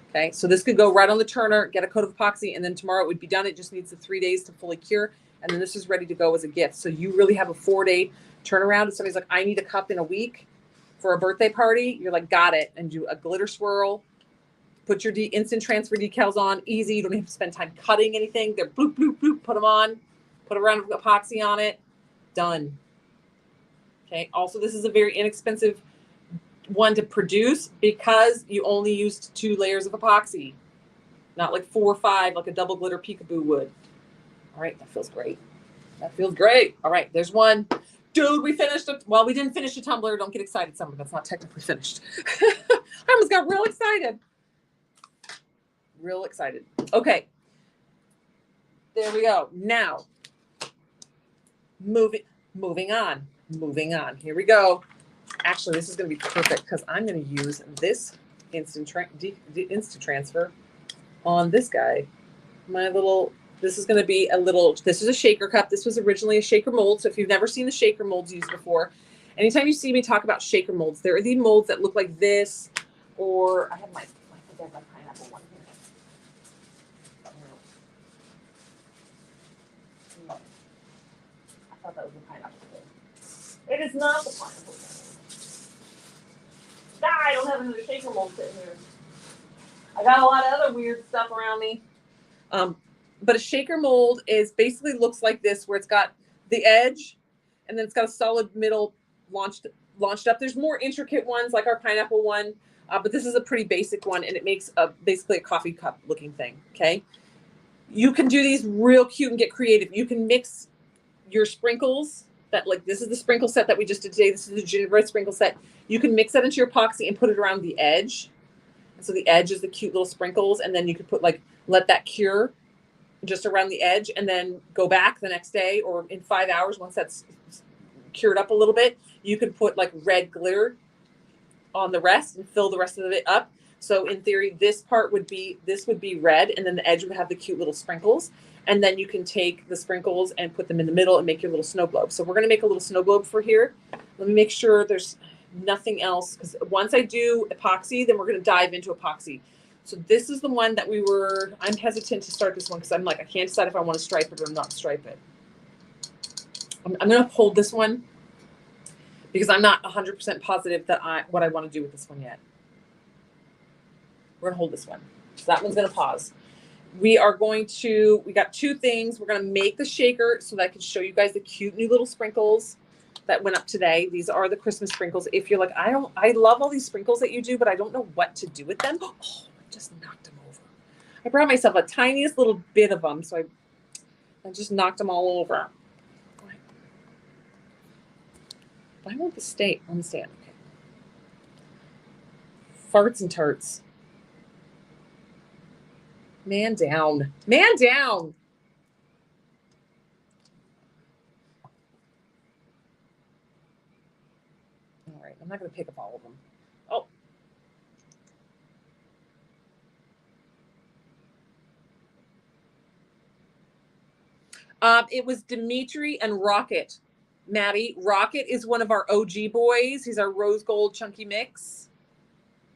Okay, so this could go right on the turner, get a coat of epoxy, and then tomorrow it would be done. It just needs the 3 days to fully cure, and then this is ready to go as a gift. So you really have a 4-day turnaround. If somebody's like, I need a cup in a week for a birthday party, you're like, got it, and do a glitter swirl. Put your instant transfer decals on, easy. You don't have to spend time cutting anything. They're bloop, bloop, bloop. Put them on. Put a round of epoxy on it. Done. Okay. Also, this is a very inexpensive one to produce because you only used 2 layers of epoxy, not like 4 or 5 like a double glitter peekaboo would. All right, that feels great. That feels great. All right, there's one. Dude, we finished it. Well, we didn't finish a tumbler. Don't get excited, Summer. That's not technically finished. I almost got real excited. Real excited. Okay. There we go. Now, moving on. Here we go. Actually, this is going to be perfect because I'm going to use this instant transfer on this guy. This is going to be this is a shaker cup. This was originally a shaker mold. So if you've never seen the shaker molds used before, anytime you see me talk about shaker molds, there are these molds that look like this, or I have my pineapple one here. I thought that was a pineapple thing. It is not the pineapple thing. I don't have another shaker mold sitting here. I got a lot of other weird stuff around me. But a shaker mold basically looks like this, where it's got the edge and then it's got a solid middle launched up. There's more intricate ones like our pineapple one, but this is a pretty basic one, and it makes basically a coffee cup looking thing. Okay. You can do these real cute and get creative. You can mix your sprinkles this is the sprinkle set that we just did today. This is the gingerbread sprinkle set. You can mix that into your epoxy and put it around the edge. And so the edge is the cute little sprinkles, and then you could put let that cure just around the edge, and then go back the next day or in 5 hours once that's cured up a little bit. You could put red glitter on the rest and fill the rest of it up. So in theory, this would be red, and then the edge would have the cute little sprinkles. And then you can take the sprinkles and put them in the middle and make your little snow globe. So we're going to make a little snow globe for here. Let me make sure there's nothing else, because once I do epoxy, then we're going to dive into epoxy. So this is the one that I'm hesitant to start this one because I'm I can't decide if I want to stripe it or not stripe it. I'm going to hold this one because I'm not 100% positive what I want to do with this one yet. We're going to hold this one. So that one's going to pause. We got two things. We're going to make the shaker so that I can show you guys the cute new little sprinkles that went up today. These are the Christmas sprinkles. If you're I love all these sprinkles that you do, but I don't know what to do with them. Oh, I just knocked them over. I brought myself a tiniest little bit of them, so I just knocked them all over. I want the state on the stand. Okay. Farts and tarts. Man down. Man down. All right. I'm not going to pick up all of them. Oh. It was Dimitri and Rocket. Maddie. Rocket is one of our OG boys. He's our rose gold chunky mix.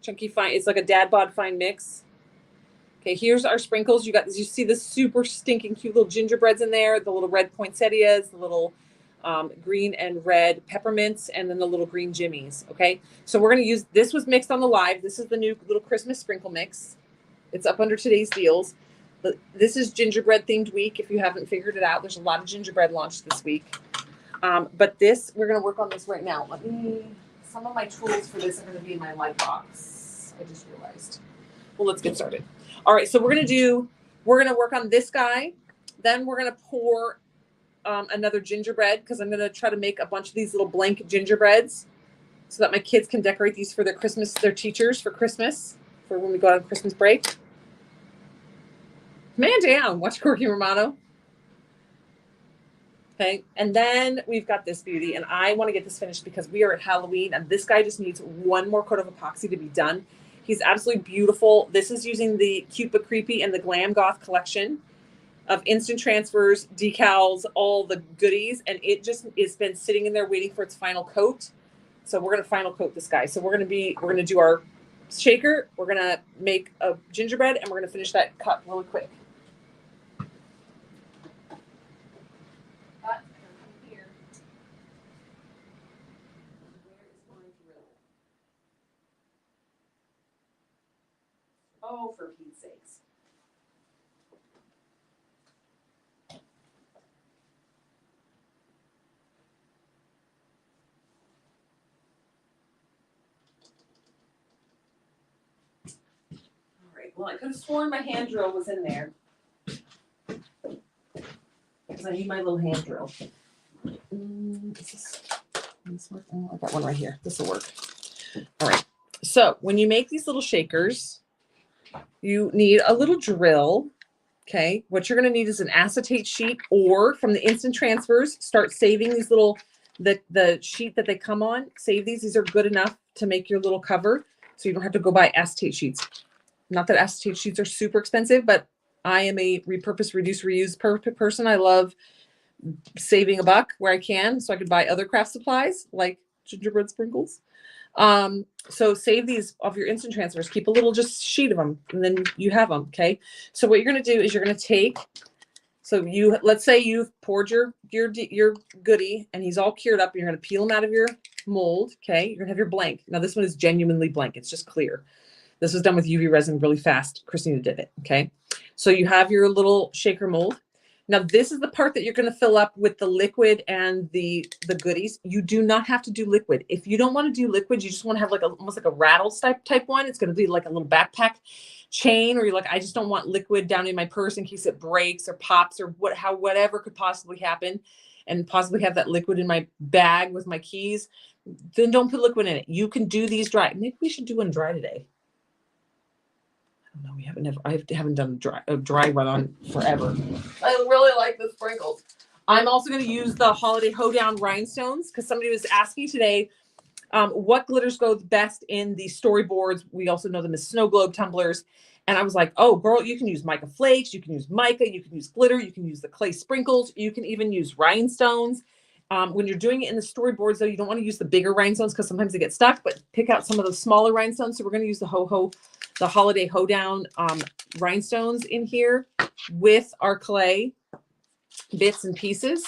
Chunky fine. It's like a dad bod fine mix. Okay, here's our sprinkles. You see the super stinking cute little gingerbreads in there, the little red poinsettias, the little green and red peppermints, and then the little green jimmies. Okay, so we're going to use, this was mixed on the live. This is the new little Christmas sprinkle mix. It's up under today's deals. But this is gingerbread themed week. If you haven't figured it out, there's a lot of gingerbread launched this week. But we're going to work on this right now. Some of my tools for this are going to be in my light box. I just realized. Well, let's get started. All right, so we're gonna work on this guy. Then we're gonna pour another gingerbread, because I'm gonna try to make a bunch of these little blank gingerbreads so that my kids can decorate these for their teachers for Christmas, for when we go on Christmas break. Man down, watch Corky Romano. Okay, and then we've got this beauty, and I want to get this finished because we are at Halloween, and this guy just needs one more coat of epoxy to be done. He's absolutely beautiful. This is using the Cute But Creepy and the Glam Goth collection of instant transfers, decals, all the goodies. And it just has been sitting in there waiting for its final coat. So we're going to final coat this guy. So we're going to do our shaker. We're going to make a gingerbread, and we're going to finish that cup really quick. Oh, for Pete's sakes. All right. Well, I could have sworn my hand drill was in there, because I need my little hand drill. This work? Oh, I got one right here. This will work. All right. So when you make these little shakers, you need a little drill. Okay, what you're going to need is an acetate sheet, or from the instant transfers, start saving these little, the sheet that they come on. Save these. These are good enough to make your little cover, so you don't have to go buy acetate sheets. Not that acetate sheets are super expensive, but I am a repurpose, reduce, reuse person. I love saving a buck where I can, so I could buy other craft supplies like gingerbread sprinkles. So save these off your instant transfers. Keep a little just sheet of them, and then you have them. Okay. So what you're going to do is you're going to take, so let's say you've poured your goodie and he's all cured up. And you're going to peel him out of your mold. Okay. You're going to have your blank. Now this one is genuinely blank. It's just clear. This was done with UV resin really fast. Christina did it. Okay. So you have your little shaker mold. Now this is the part that you're going to fill up with the liquid and the goodies. You do not have to do liquid. If you don't want to do liquid, you just want to have like almost like a rattle type one. It's going to be like a little backpack chain, or you're like, I just don't want liquid down in my purse in case it breaks or pops or whatever could possibly happen, and possibly have that liquid in my bag with my keys. Then don't put liquid in it. You can do these dry. Maybe we should do one dry today. No, I haven't done a dry one on forever. I really like the sprinkles. I'm also going to use the Holiday Hoedown rhinestones because somebody was asking today what glitters go best in the storyboards. We also know them as snow globe tumblers. And I was like, oh, girl, you can use mica flakes. You can use mica. You can use glitter. You can use the clay sprinkles. You can even use rhinestones. When you're doing it in the storyboards, though, you don't want to use the bigger rhinestones because sometimes they get stuck, but pick out some of the smaller rhinestones. So we're going to use the Holiday Hoedown rhinestones in here with our clay bits and pieces.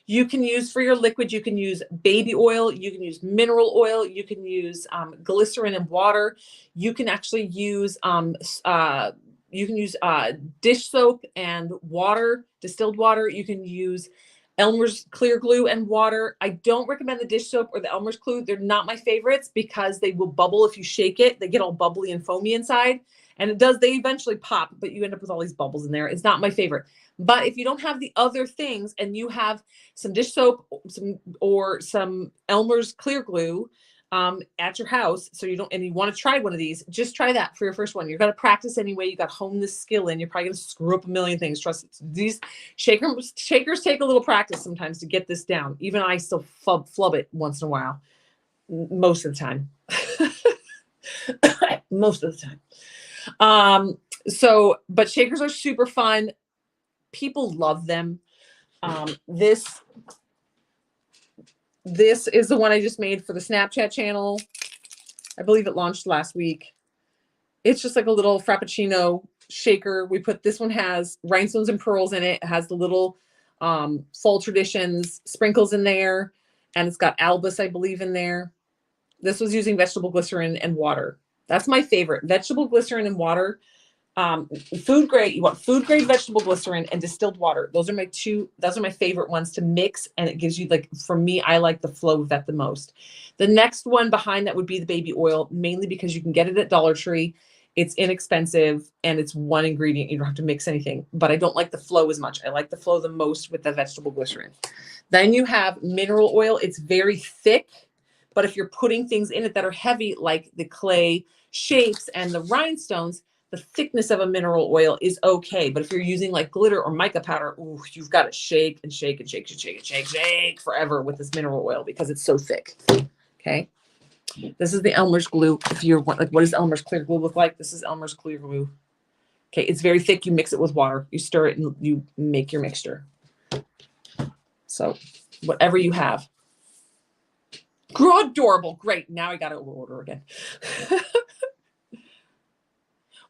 You can use for your liquid, you can use baby oil, you can use mineral oil, you can use glycerin and water. You can actually use dish soap and water, distilled water. You can use Elmer's clear glue and water. I don't recommend the dish soap or the Elmer's glue. They're not my favorites because they will bubble if you shake it. They get all bubbly and foamy inside, and they eventually pop, but you end up with all these bubbles in there. It's not my favorite. But if you don't have the other things and you have some dish soap, some Elmer's clear glue at your house, so you want to try one of these, just try that for your first one. You're going to practice anyway. You got to hone this skill in. You're probably going to screw up a million things. Trust me. These shakers take a little practice sometimes to get this down. Even I still flub it once in a while, most of the time. Most of the time. But shakers are super fun. People love them. This is the one I just made for the Snapchat channel. I believe it launched last week. It's just like a little Frappuccino shaker. This one has rhinestones and pearls in it. It has the little Fall Traditions sprinkles in there. And it's got Albus, I believe, in there. This was using vegetable glycerin and water. That's my favorite. Vegetable glycerin and water. Food grade, you want food grade vegetable glycerin and distilled water. Those are my favorite ones to mix, and it gives you, like, for me, I like the flow of that the most. The next one behind that would be the baby oil, mainly because you can get it at Dollar Tree. It's inexpensive and it's one ingredient. You don't have to mix anything, but I don't like the flow as much. I like the flow the most with the vegetable glycerin. Then you have mineral oil. It's very thick, but if you're putting things in it that are heavy, like the clay shapes and the rhinestones, the thickness of a mineral oil is okay. But if you're using like glitter or mica powder, ooh, you've got to shake and shake and shake and shake and shake, shake forever with this mineral oil because it's so thick. Okay. This is the Elmer's glue. If you're like, what does Elmer's clear glue look like? This is Elmer's clear glue. Okay. It's very thick. You mix it with water. You stir it and you make your mixture. So whatever you have. Adorable. Great. Now I got to order again.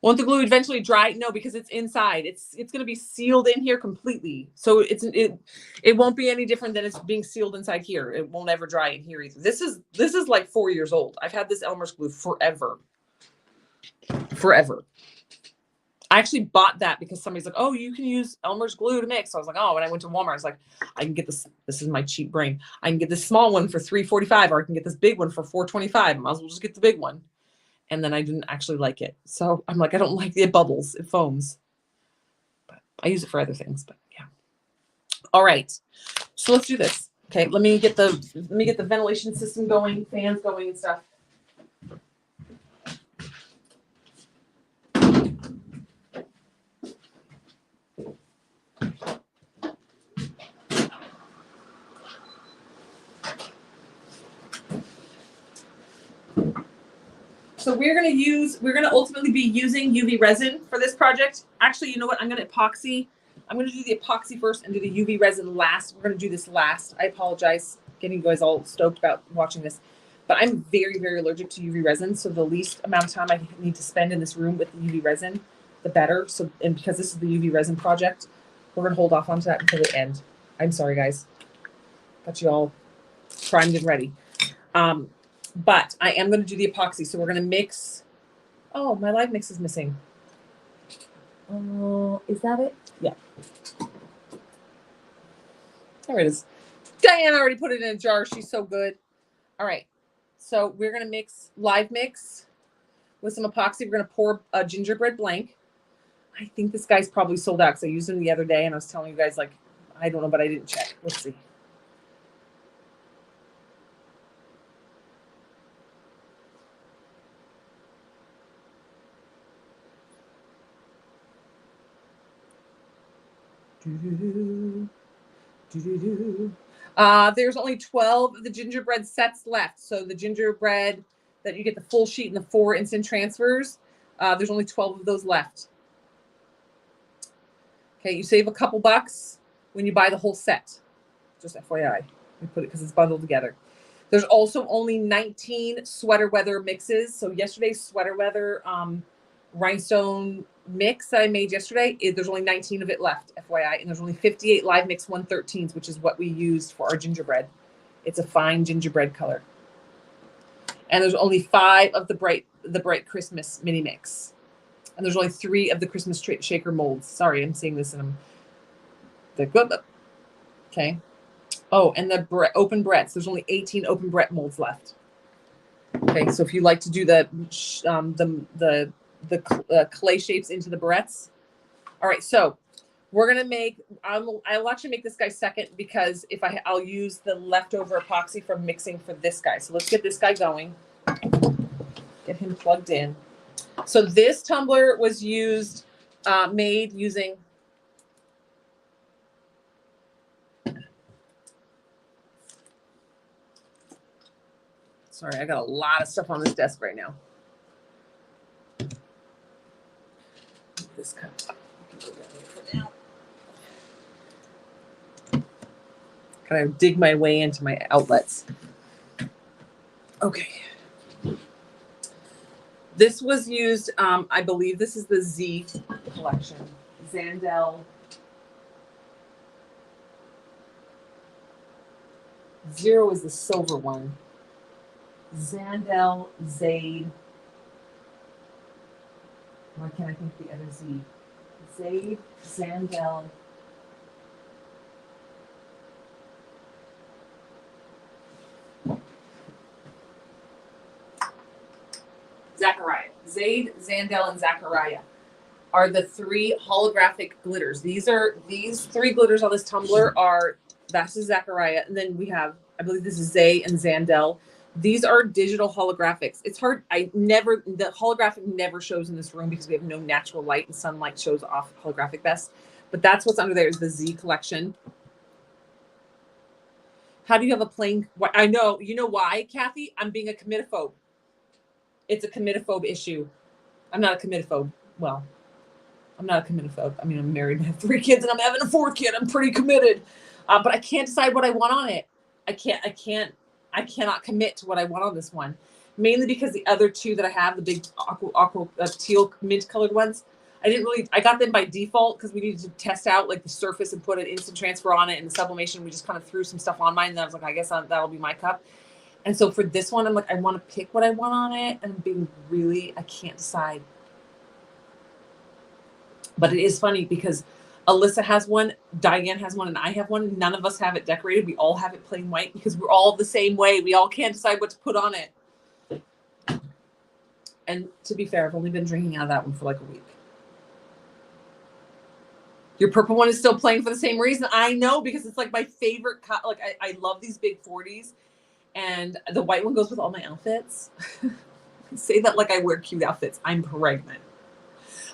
Won't the glue eventually dry? No, because it's inside. It's going to be sealed in here completely. So it won't be any different than it's being sealed inside here. It won't ever dry in here either. This is like 4 years old. I've had this Elmer's glue forever. Forever. I actually bought that because somebody's like, oh, you can use Elmer's glue to mix. So I was like, oh, when I went to Walmart, I was like, I can get this. This is my cheap brain. I can get this small one for $3.45, or I can get this big one for $4.25. I might as well just get the big one. And then I didn't actually like it. So I'm like, I don't like it. It bubbles, it foams. But I use it for other things, but yeah. All right. So let's do this. Okay, let me get the ventilation system going, fans going and stuff. So we're gonna ultimately be using UV resin for this project. Actually, you know what? I'm gonna do the epoxy first and do the UV resin last. We're gonna do this last. I apologize getting you guys all stoked about watching this, but I'm very, very allergic to UV resin. So the least amount of time I need to spend in this room with the UV resin, the better. So, and because this is the UV resin project, we're gonna hold off onto that until the end. I'm sorry, guys. Got you all primed and ready. But I am going to do the epoxy. So we're going to mix. Oh, my live mix is missing. Is that it? Yeah. There it is. Diane already put it in a jar. She's so good. All right. So we're going to mix live mix with some epoxy. We're going to pour a gingerbread blank. I think this guy's probably sold out because I used him the other day and I was telling you guys, like, I don't know, but I didn't check. Let's see. There's only 12 of the gingerbread sets left. So the gingerbread that you get the full sheet and the 4 instant transfers, there's only 12 of those left. Okay, you save a couple bucks when you buy the whole set. Just FYI, we put it because it's bundled together. There's also only 19 sweater weather mixes. So yesterday's sweater weather rhinestone mix that I made yesterday, there's only 19 of it left, FYI, and there's only 58 live mix 113s, which is what we used for our gingerbread. It's a fine gingerbread color. And there's only 5 of the bright Christmas mini mix. And there's only 3 of the Christmas shaker molds. Sorry, I'm seeing this in the okay. Oh, and the open Brett's. There's only 18 open Brett molds left. Okay, so if you like to do the clay shapes into the barrettes. All right, so we're gonna make. I'll actually make this guy second because I'll use the leftover epoxy from mixing for this guy. So let's get this guy going. Get him plugged in. So this tumbler was made using. Sorry, I got a lot of stuff on this desk right now. This cup. For now. Kind of dig my way into my outlets. Okay. This was used, I believe this is the Z collection. Zandel. Zero is the silver one. Zandel, Zade. Why can't I think the other Z? Zade, Zandel. Zachariah. Zade, Zandel, and Zachariah are the 3 holographic glitters. These 3 glitters on this tumbler that's Zachariah. And then we have, I believe this is Zay and Zandel. These are digital holographics. It's hard. The holographic never shows in this room because we have no natural light and sunlight shows off holographic best. But that's what's under there is the Z collection. How do you have a plain? I know. You know why, Kathy? I'm being a committophobe. It's a committophobe issue. I'm not a committophobe. Well, I'm not a committophobe. I mean, I'm married and have 3 kids and I'm having a 4th kid. I'm pretty committed. But I can't decide what I want on it. I cannot commit to what I want on this one, mainly because the other 2 that I have, the big aqua teal mint colored ones, I got them by default because we needed to test out like the surface and put an instant transfer on it and the sublimation. We just kind of threw some stuff on mine and I was like, I guess that'll be my cup. And so for this one, I'm like, I want to pick what I want on it. And I'm being I can't decide. But it is funny because Alyssa has one, Diane has one, and I have one. None of us have it decorated. We all have it plain white because we're all the same way. We all can't decide what to put on it. And to be fair, I've only been drinking out of that one for like a week. Your purple one is still playing for the same reason. I know, because it's like my favorite cut. Like I love these big 40s. And the white one goes with all my outfits. I say that like I wear cute outfits. I'm pregnant.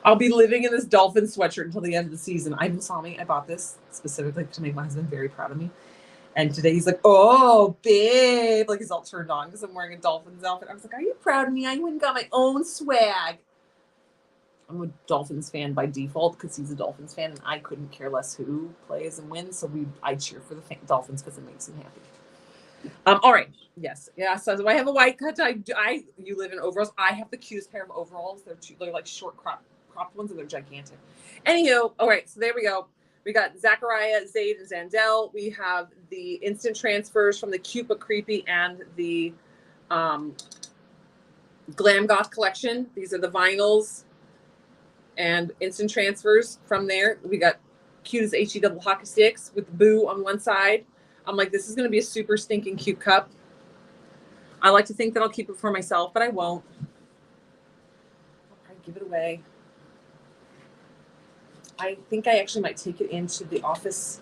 I'll be living in this dolphin sweatshirt until the end of the season. Ivan saw me. I bought this specifically to make my husband very proud of me. And today he's like, oh, babe. Like he's all turned on because I'm wearing a Dolphins outfit. I was like, are you proud of me? I went and got my own swag. I'm a Dolphins fan by default because he's a Dolphins fan and I couldn't care less who plays and wins. So I cheer for the Dolphins because it makes him happy. All right. Yes. Yeah. So I have a white cut. You live in overalls. I have the cutest pair of overalls. They're like short cropped ones and they're gigantic. Anywho. All right. So there we go. We got Zachariah, Zayd, and Zandel. We have the instant transfers from the Cute But Creepy and the Glam Goth collection. These are the vinyls and instant transfers from there. We got cute as HE double hockey sticks with the boo on one side. I'm like, this is going to be a super stinking cute cup. I like to think that I'll keep it for myself, but I won't. I'll probably give it away. I think I actually might take it into the office,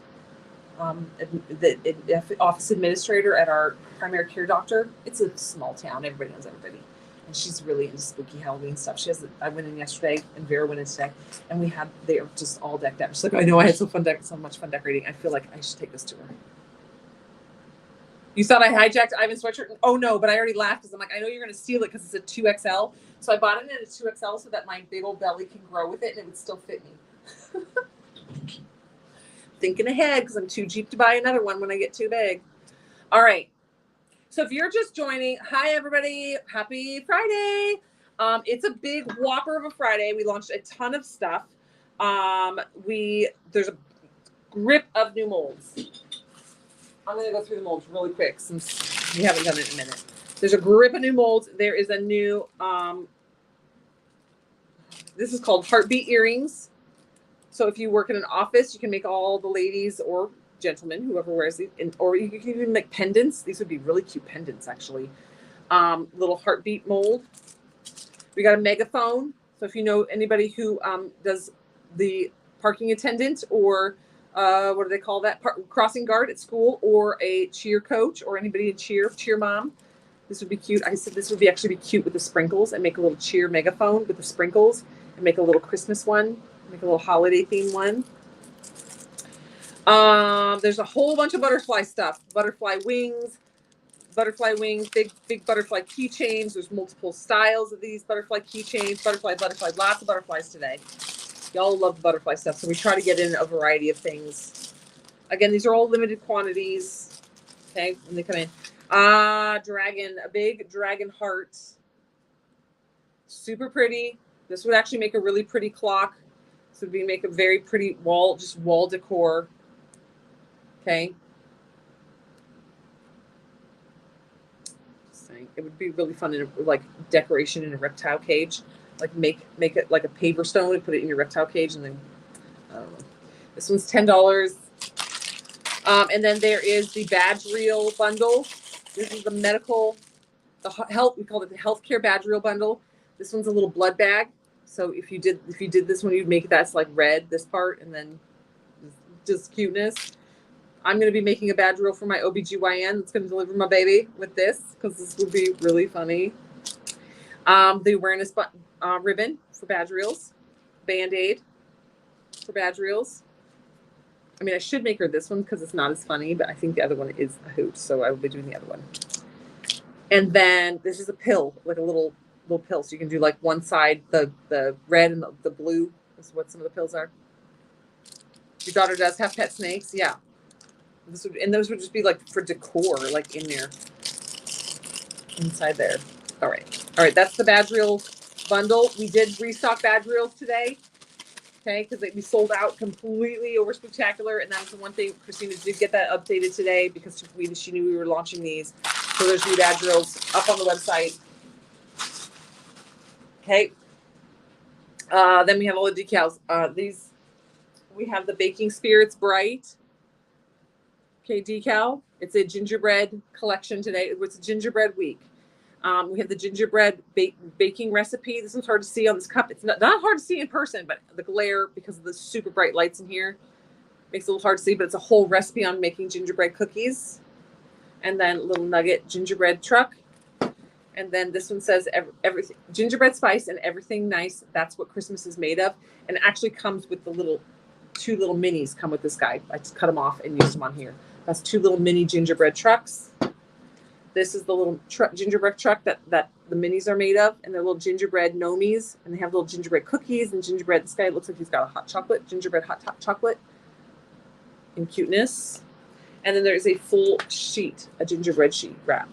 the office administrator at our primary care doctor. It's a small town. Everybody knows everybody. And she's really into spooky Halloween stuff. I went in yesterday and Vera went in today and they are just all decked out. She's like, I know I had so much fun decorating. I feel like I should take this to her. You thought I hijacked Ivan's sweatshirt? Oh no, but I already laughed because I'm like, I know you're going to steal it because it's a 2XL. So I bought it in a 2XL so that my big old belly can grow with it and it would still fit me. Thinking ahead because I'm too cheap to buy another one when I get too big. All right. So if you're just joining, hi everybody. Happy Friday. It's a big whopper of a Friday. We launched a ton of stuff. There's a grip of new molds. I'm going to go through the molds really quick since we haven't done it in a minute. There's a grip of new molds. There is a new, this is called Heartbeat Earrings. So if you work in an office, you can make all the ladies or gentlemen, whoever wears these, or you can even make pendants. These would be really cute pendants, actually. Little heartbeat mold. We got a megaphone. So if you know anybody who does the parking attendant or what do they call that? Crossing guard at school or a cheer coach or anybody in cheer mom. This would be cute. I said this would actually be cute with the sprinkles and make a little cheer megaphone with the sprinkles and make a little Christmas one, make a little holiday theme one. There's a whole bunch of butterfly stuff. Butterfly wings, big butterfly keychains. There's multiple styles of these butterfly keychains. Butterfly, lots of butterflies today. Y'all love the butterfly stuff, so we try to get in a variety of things. Again, these are all limited quantities. Okay, when they come in. Dragon, a big dragon heart. Super pretty. This would actually make a really pretty clock. This would make a very pretty wall decor. Okay. Just saying, it would be really fun in like decoration in a reptile cage. Like make it like a paver stone and put it in your reptile cage, and then I don't know. This one's $10. And then there is the badge reel bundle. This is the health. We call it the healthcare badge reel bundle. This one's a little blood bag. So if you did this one, you'd make it that's like red, this part, and then just cuteness. I'm going to be making a badge reel for my OBGYN that's going to deliver my baby with this because this would be really funny. The awareness ribbon for badge reels, Band-Aid for badge reels. I mean, I should make her this one because it's not as funny, but I think the other one is a hoot, so I will be doing the other one. And then this is a pill, like a little pill, so you can do like one side, the red and the blue. This is what some of the pills are. Your daughter does have pet snakes, yeah. Those would just be like for decor, like in there, inside there. All right, that's the badge reel bundle. We did restock badge reels today, okay, because we sold out completely over spectacular, and that's the one thing. Christina did get that updated today because she knew we were launching these. So there's new badge reels up on the website. Okay. Then we have all the decals. We have the Baking Spirits Bright. Okay, decal. It's a gingerbread collection today. It's a gingerbread week. We have the gingerbread baking recipe. This one's hard to see on this cup. It's not hard to see in person, but the glare because of the super bright lights in here makes it a little hard to see. But it's a whole recipe on making gingerbread cookies. And then little nugget gingerbread truck. And then this one says everything gingerbread spice and everything nice. That's what Christmas is made of. And it actually comes with the two little minis come with this guy. I just cut them off and used them on here. Has two little mini gingerbread trucks. This is the little gingerbread truck that the minis are made of, and they're little gingerbread gnomies, and they have little gingerbread cookies and gingerbread. This guy looks like he's got a hot chocolate, gingerbread hot chocolate in cuteness. And then there's a full sheet, a gingerbread sheet wrap.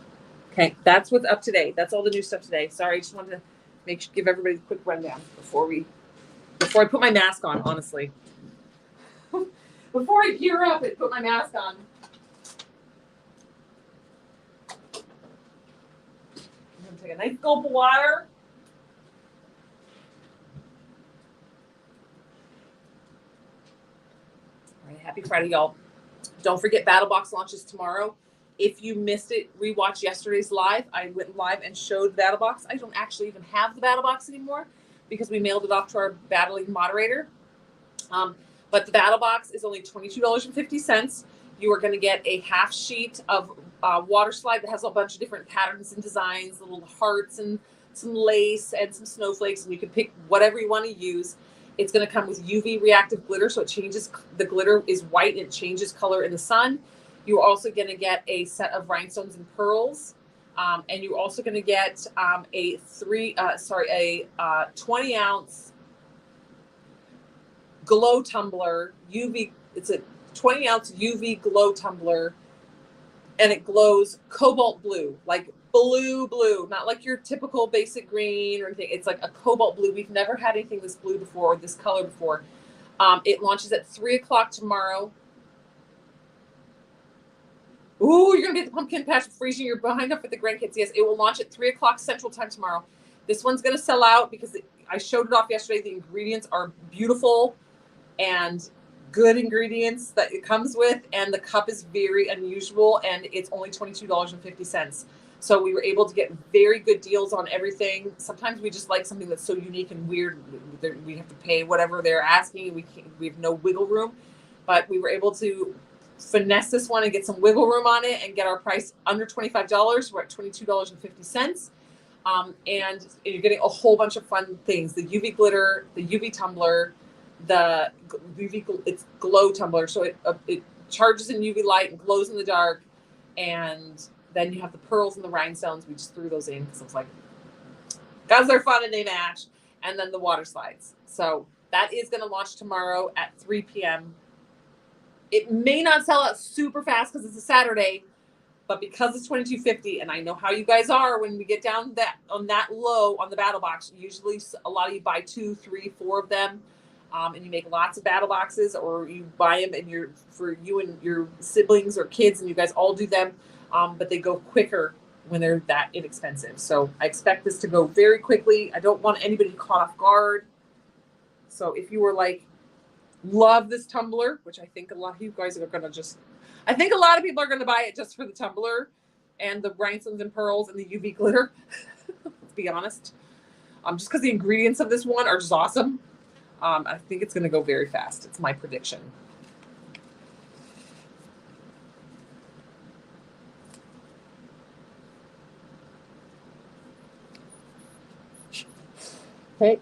Okay, that's what's up today. That's all the new stuff today. Sorry, I just wanted to give everybody a quick rundown before I put my mask on, honestly. Before I gear up and put my mask on. I'm gonna take a nice gulp of water. All right, happy Friday, y'all. Don't forget BattleBox launches tomorrow. If you missed it, rewatch yesterday's live. I went live and showed BattleBox. I don't actually even have the BattleBox anymore because we mailed it off to our battling moderator. But the BattleBox is only $22.50. You are going to get a half sheet of water slide that has a bunch of different patterns and designs, little hearts and some lace and some snowflakes, and you can pick whatever you want to use. It's going to come with UV reactive glitter, so it changes. The glitter is white and it changes color in the sun. You're also going to get a set of rhinestones and pearls, and you're also going to get a 20-ounce glow tumbler UV. It's a 20-ounce UV glow tumbler, and it glows cobalt blue, like blue, not like your typical basic green or anything. It's like a cobalt blue. We've never had anything this blue before, or this color before. It launches at 3:00 tomorrow. Ooh, you're gonna be at the pumpkin patch freezing your behind up with the grandkids. Yes, it will launch at 3:00 Central Time tomorrow. This one's gonna sell out because I showed it off yesterday. The ingredients are beautiful and good ingredients that it comes with, and the cup is very unusual, and it's only $22.50. So we were able to get very good deals on everything. Sometimes we just like something that's so unique and weird. We have to pay whatever they're asking. We have no wiggle room, but we were able to finesse this one and get some wiggle room on it and get our price under $25. We're at $22.50. And you're getting a whole bunch of fun things: the UV glitter, the UV tumbler, the it's glow tumbler, so it charges in UV light and glows in the dark. And then you have the pearls and the rhinestones. We just threw those in because I was like, guys, they're fun and they match. And then the water slides. So that is going to launch tomorrow at 3 p.m. It may not sell out super fast because it's a Saturday, but because it's $22.50, and I know how you guys are when we get down that low on the BattleBox. Usually, a lot of you buy 2, 3, 4 of them, and you make lots of BattleBoxes, or you buy them and for you and your siblings or kids, and you guys all do them. But they go quicker when they're that inexpensive. So I expect this to go very quickly. I don't want anybody caught off guard. So if you were like, love this tumbler, which I think a lot of you guys are going to I think a lot of people are going to buy it just for the tumbler and the rhinestones and pearls and the UV glitter. Let's be honest. Just because the ingredients of this one are just awesome. I think it's going to go very fast. It's my prediction. Okay.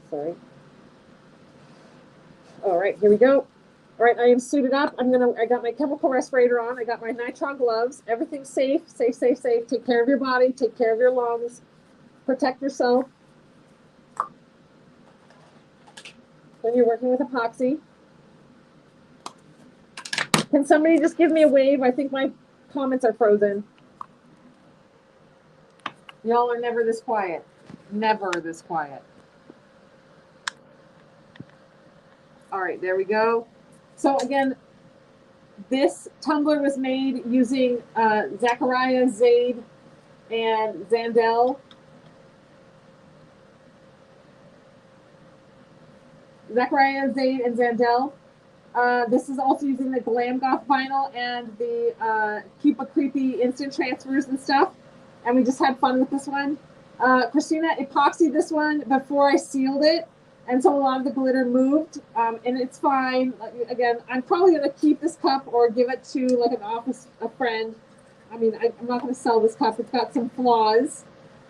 Sorry. All right, here we go. All right, I am suited up. I got my chemical respirator on. I got my nitrile gloves. Everything's safe. Take care of your body. Take care of your lungs. Protect yourself when you're working with epoxy. Can somebody just give me a wave? I think my comments are frozen. Y'all are never this quiet. Never this quiet. All right, there we go. So again, this tumbler was made using Zaccaria, Zade, and Zandel. Zaccaria, Zade, and Zandel. This is also using the Glam Goth vinyl and the Cupa Creepy instant transfers and stuff. And we just had fun with this one. Christina epoxied this one before I sealed it. And so a lot of the glitter moved, and it's fine. Again, I'm probably going to keep this cup or give it to like a friend. I mean, I'm not going to sell this cup. It's got some flaws.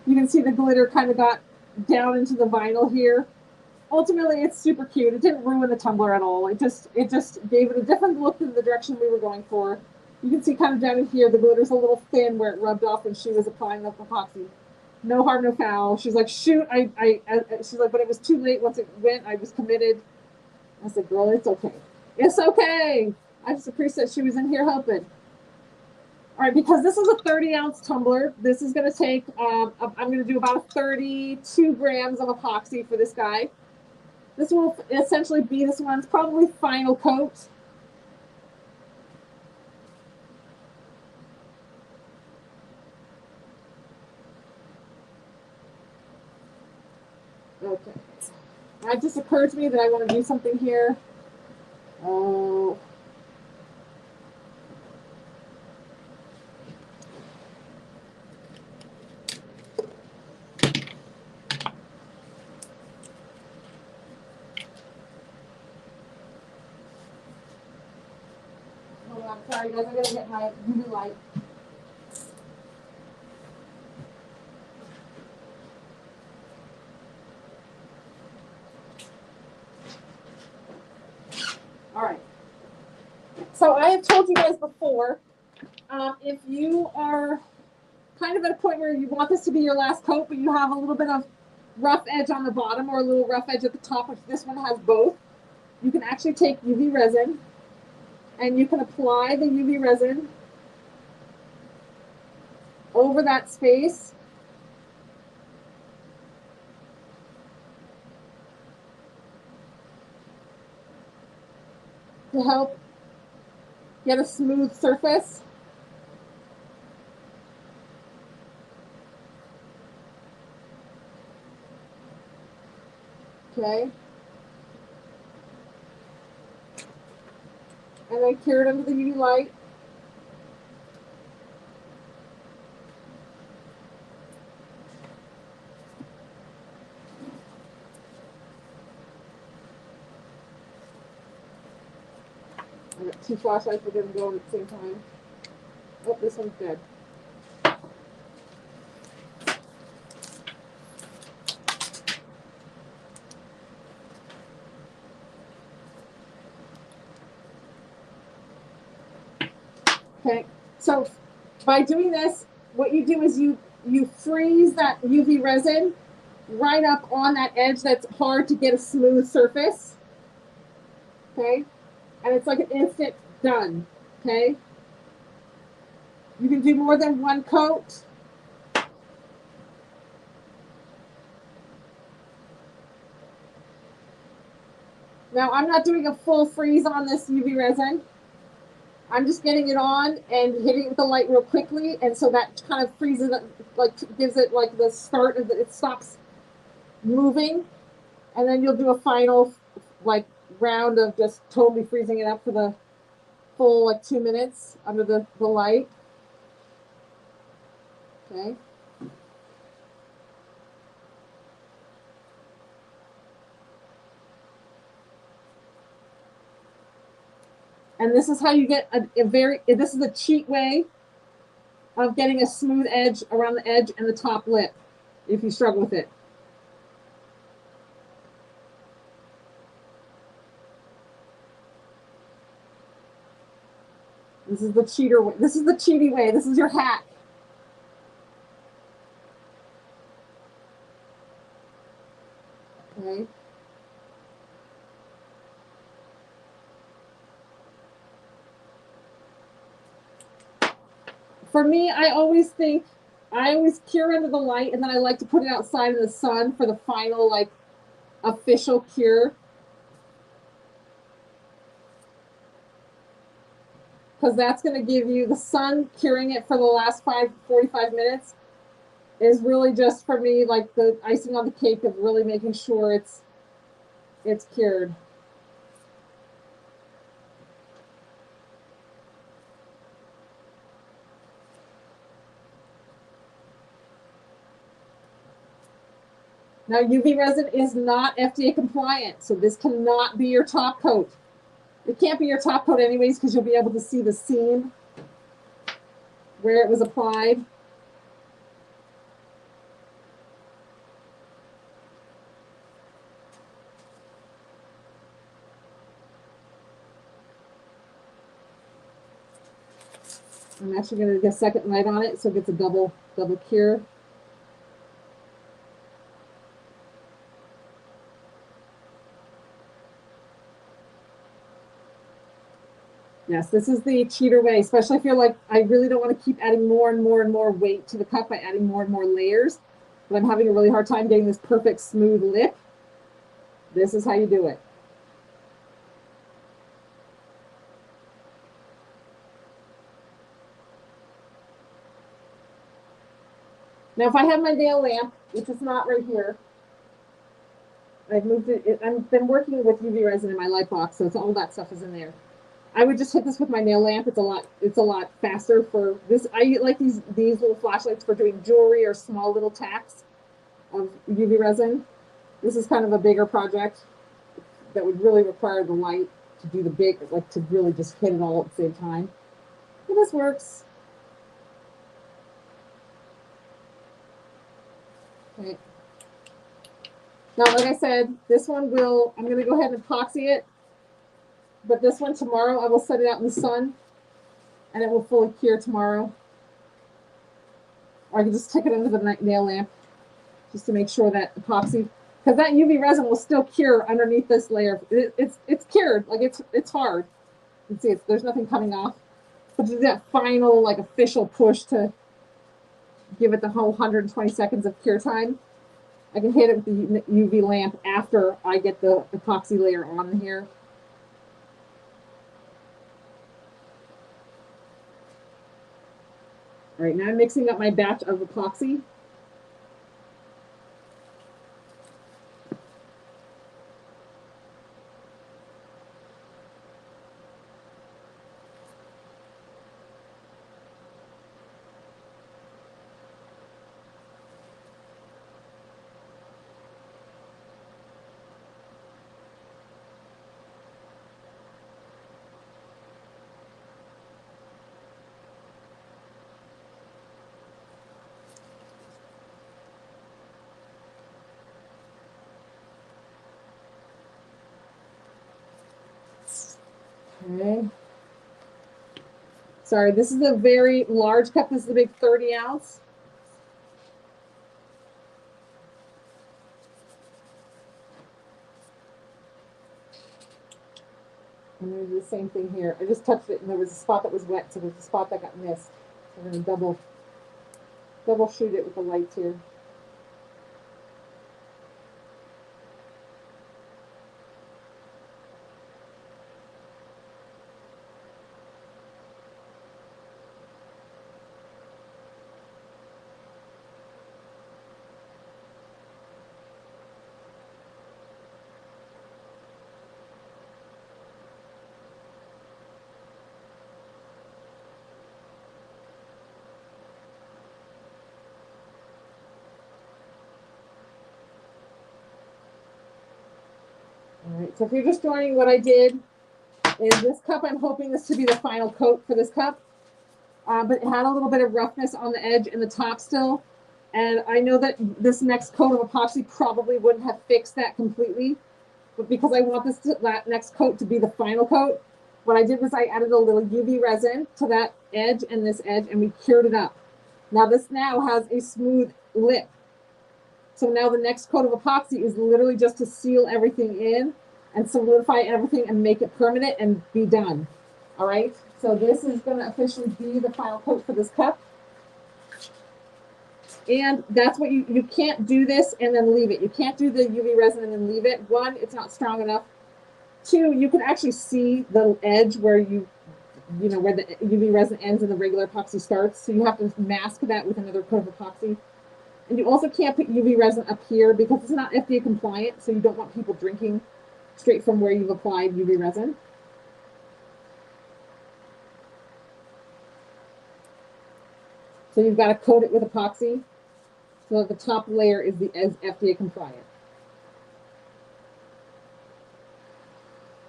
You can see the glitter kind of got down into the vinyl here. ultimately it's super cute. It didn't ruin the tumbler at all. It just gave it a different look than the direction we were going for. You can see kind of down in here, the glitter's a little thin where it rubbed off when she was applying the epoxy. No harm, no foul. She's like, shoot, she's like, but it was too late once it went. I was committed. I said, girl, it's okay. It's okay. I just appreciate she was in here helping. All right, because this is a 30-ounce tumbler, this is going to take, I'm going to do about 32 grams of epoxy for this guy. This will essentially be this one's probably final coat. Okay. It just occurred to me that I want to do something here. Oh. Hold on, sorry guys, I gotta get my UV light. All right. So I have told you guys before, if you are kind of at a point where you want this to be your last coat, but you have a little bit of rough edge on the bottom or a little rough edge at the top, which this one has both, you can actually take UV resin and you can apply the UV resin over that space. To help get a smooth surface. Okay. And then cure it under the UV light. I got two flashlights, we're going to go at the same time. Oh, this one's dead. Okay, so by doing this, what you do is you freeze that UV resin right up on that edge that's hard to get a smooth surface. Okay, and it's like an instant done. Okay, you can do more than one coat. Now I'm not doing a full freeze on this UV resin. I'm just getting it on and hitting it with the light real quickly, and so that kind of freezes it, like gives it like the start of it stops moving, and then you'll do a final like round of just totally freezing it up for the full like 2 minutes under the light. Okay. And this is how you get this is a cheat way of getting a smooth edge around the edge and the top lip if you struggle with it. This is the cheater way. This is the cheaty way. This is your hack. Okay. For me, I always cure under the light, and then I like to put it outside in the sun for the final, like, official cure. Because that's going to give you the sun curing it for the last 45 minutes is really just for me like the icing on the cake of really making sure it's cured. Now, UV resin is not FDA compliant, so this cannot be your top coat. It can't be your top coat anyways because you'll be able to see the seam where it was applied. I'm actually going to get a second light on it so it gets a double cure. Yes, this is the cheater way, especially if you're like, I really don't want to keep adding more and more and more weight to the cup by adding more and more layers, but I'm having a really hard time getting this perfect smooth lip. This is how you do it. Now, if I have my nail lamp, which is not right here, I've moved it. I've been working with UV resin in my light box, so it's all that stuff is in there. I would just hit this with my nail lamp. It's a lot faster for this. I like these little flashlights for doing jewelry or small little tacks of UV resin. This is kind of a bigger project that would really require the light to do the big, like to really just hit it all at the same time. But this works. Okay. Now, like I said, this one I'm going to go ahead and epoxy it. But this one tomorrow, I will set it out in the sun and it will fully cure tomorrow. Or I can just stick it under the nail lamp just to make sure that epoxy, because that UV resin will still cure underneath this layer. It's cured, like it's hard. You can see there's nothing coming off. But there's that final like official push to give it the whole 120 seconds of cure time. I can hit it with the UV lamp after I get the epoxy layer on here. All right, now I'm mixing up my batch of epoxy. Okay. Sorry, this is a very large cup. This is a big 30 ounce. I'm going to do the same thing here. I just touched it and there was a spot that was wet, so there's a spot that got missed. So I'm going to double shoot it with the lights here. All right, so if you're just joining, what I did is this cup, I'm hoping this to be the final coat for this cup. But it had a little bit of roughness on the edge and the top still. And I know that this next coat of epoxy probably wouldn't have fixed that completely. But because I want that next coat to be the final coat, what I did was I added a little UV resin to that edge and this edge, and we cured it up. Now this now has a smooth lip. So now the next coat of epoxy is literally just to seal everything in and solidify everything and make it permanent and be done. All right, so this is going to officially be the final coat for this cup. And that's what you can't do this and then leave it. You can't do the UV resin and then leave it. One, it's not strong enough. Two, you can actually see the edge where where the UV resin ends and the regular epoxy starts. So you have to mask that with another coat of epoxy. And you also can't put UV resin up here because it's not FDA compliant, so you don't want people drinking straight from where you've applied UV resin. So you've got to coat it with epoxy so that the top layer is FDA compliant.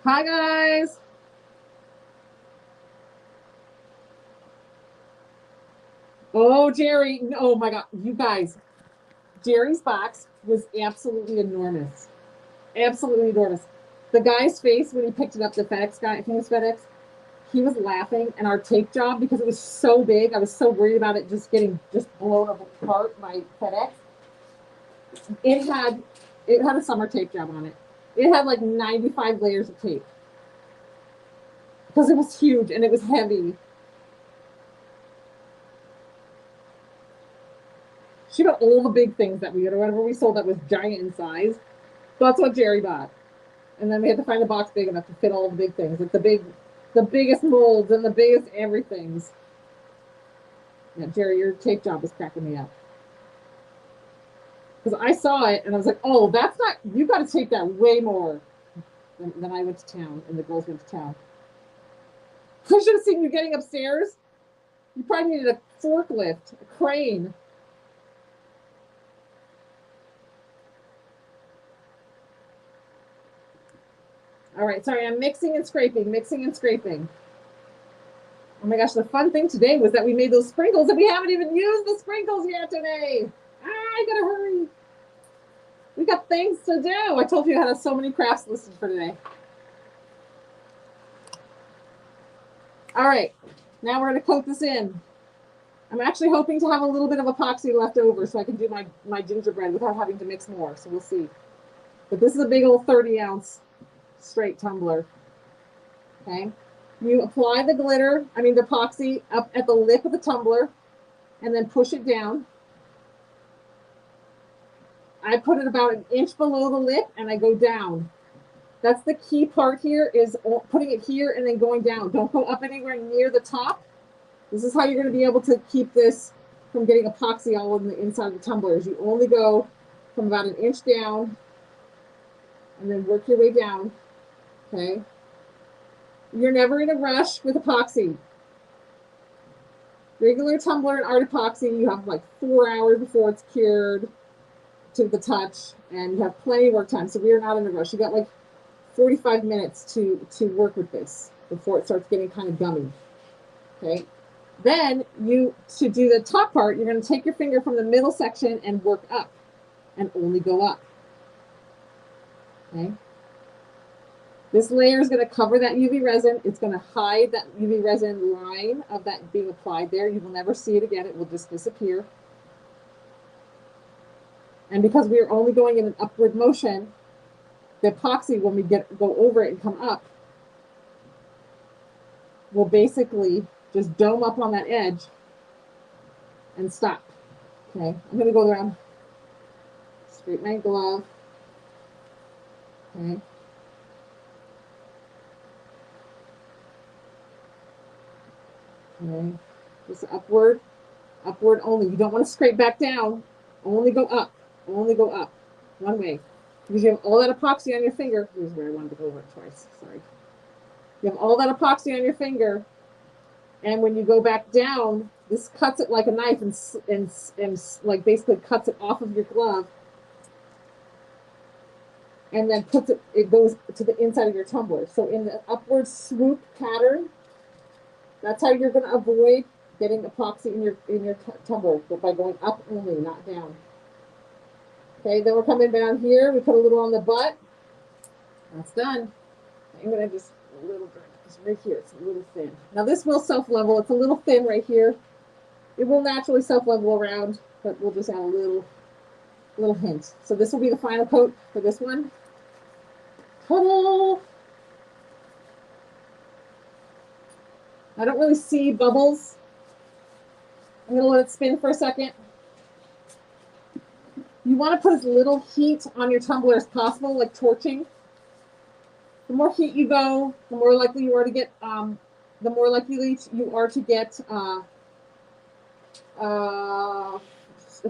Hi guys! Oh, Jerry, oh my God, you guys. Jerry's box was absolutely enormous. Absolutely enormous. The guy's face when he picked it up, the FedEx guy, I think it was FedEx, he was laughing, and our tape job, because it was so big, I was so worried about it just getting blown apart by FedEx. It had a summer tape job on it. It had like 95 layers of tape because it was huge and it was heavy. She bought all the big things that we had, or whatever we sold that was giant in size. That's what Jerry bought. And then we had to find a box big enough to fit all the big things. Like the biggest molds and the biggest everythings. Yeah, Jerry, your tape job was cracking me up. Because I saw it and I was like, oh, that's not, you got to tape that way more than I went to town and the girls went to town. I should have seen you getting upstairs. You probably needed a forklift, a crane. All right, sorry, I'm mixing and scraping. Oh my gosh, the fun thing today was that we made those sprinkles and we haven't even used the sprinkles yet today. I gotta hurry. We got things to do. I told you I had so many crafts listed for today. All right, now we're gonna coat this in. I'm actually hoping to have a little bit of epoxy left over so I can do my gingerbread without having to mix more, so we'll see. But this is a big old 30-ounce straight tumbler. Okay, you apply the the epoxy up at the lip of the tumbler and then push it down. I put it about an inch below the lip and I go down. That's the key part here, is putting it here and then going down. Don't go up anywhere near the top. This is how you're going to be able to keep this from getting epoxy all in the inside of the tumblers. You only go from about an inch down and then work your way down. Okay. You're never in a rush with epoxy. Regular tumbler and art epoxy, you have like 4 hours before it's cured to the touch, and you have plenty of work time. So we are not in a rush. You got like 45 minutes to work with this before it starts getting kind of gummy. Okay. Then to do the top part, you're going to take your finger from the middle section and work up and only go up. Okay. This layer is going to cover that UV resin. It's going to hide that UV resin line of that being applied there. You will never see it again. It will just disappear. And because we are only going in an upward motion, the epoxy, when we go over it and come up, will basically just dome up on that edge and stop. Okay, I'm going to go around, straighten my glove. Okay. Okay, just upward only. You don't want to scrape back down. Only go up. Only go up. One way. Because you have all that epoxy on your finger. Here's where I wanted to go over it twice. Sorry. You have all that epoxy on your finger. And when you go back down, this cuts it like a knife and like basically cuts it off of your glove. And then it goes to the inside of your tumbler. So in the upward swoop pattern, that's how you're going to avoid getting epoxy in your tumbler, but by going up only, not down. Okay, then we're coming down here. We put a little on the butt. That's done. I'm going to just a little bit, just right here. It's a little thin. Now this will self-level. It's a little thin right here. It will naturally self-level around, but we'll just add a little hint. So this will be the final coat for this one. Ta-da! I don't really see bubbles. I'm going to let it spin for a second. You want to put as little heat on your tumbler as possible, like torching. The more heat you go, the more likely you are to get,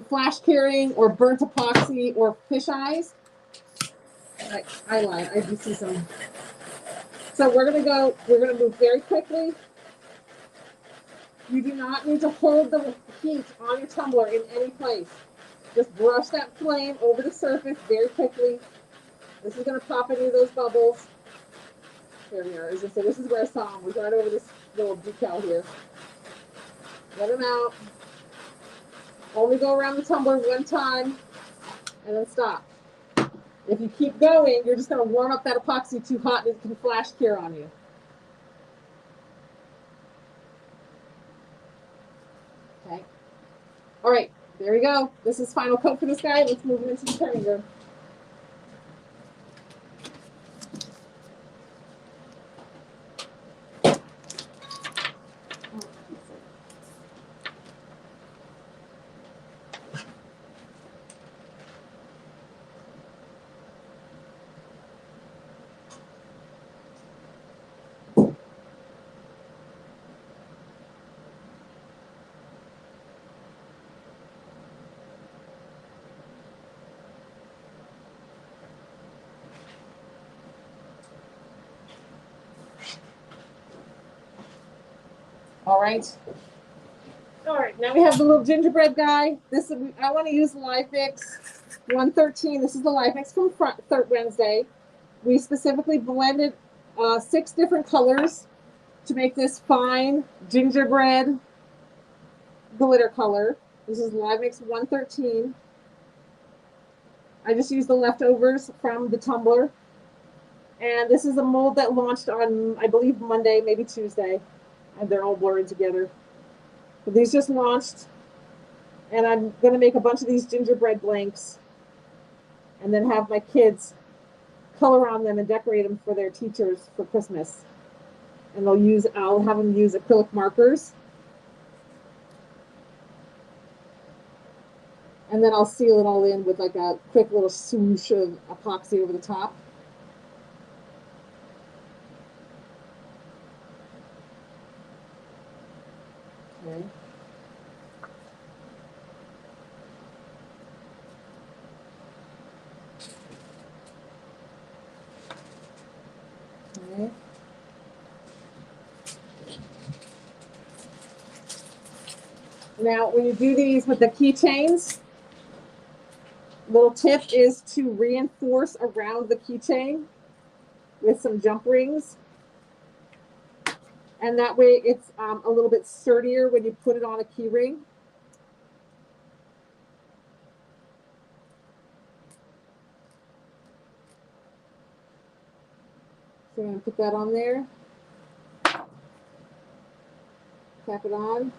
flash curing or burnt epoxy or fish eyes. I lied. I do see some. So we're going to move very quickly. You do not need to hold the heat on your tumbler in any place. Just brush that flame over the surface very quickly. This is going to pop any of those bubbles. Here we are. As I said, this is where I saw them. We're right over this little decal here. Let them out. Only go around the tumbler one time and then stop. If you keep going, you're just going to warm up that epoxy too hot and it can flash cure on you. All right, there we go. This is final coat for this guy. Let's move him into the turning room. All right. All right, now we have the little gingerbread guy. This I want to use Live Mix 113. This is the Live Mix from Third Wednesday. We specifically blended 6 different colors to make this fine gingerbread glitter color. This is Live Mix 113. I just used the leftovers from the tumbler. And this is a mold that launched on, I believe, Monday, maybe Tuesday. And they're all blurred together. But these just launched. And I'm going to make a bunch of these gingerbread blanks. And then have my kids color on them and decorate them for their teachers for Christmas. And I'll have them use acrylic markers. And then I'll seal it all in with like a quick little swoosh of epoxy over the top. Okay. Okay. Now, when you do these with the keychains, little tip is to reinforce around the keychain with some jump rings. And that way it's a little bit sturdier when you put it on a key ring. So I'm going to put that on there. Tap it on.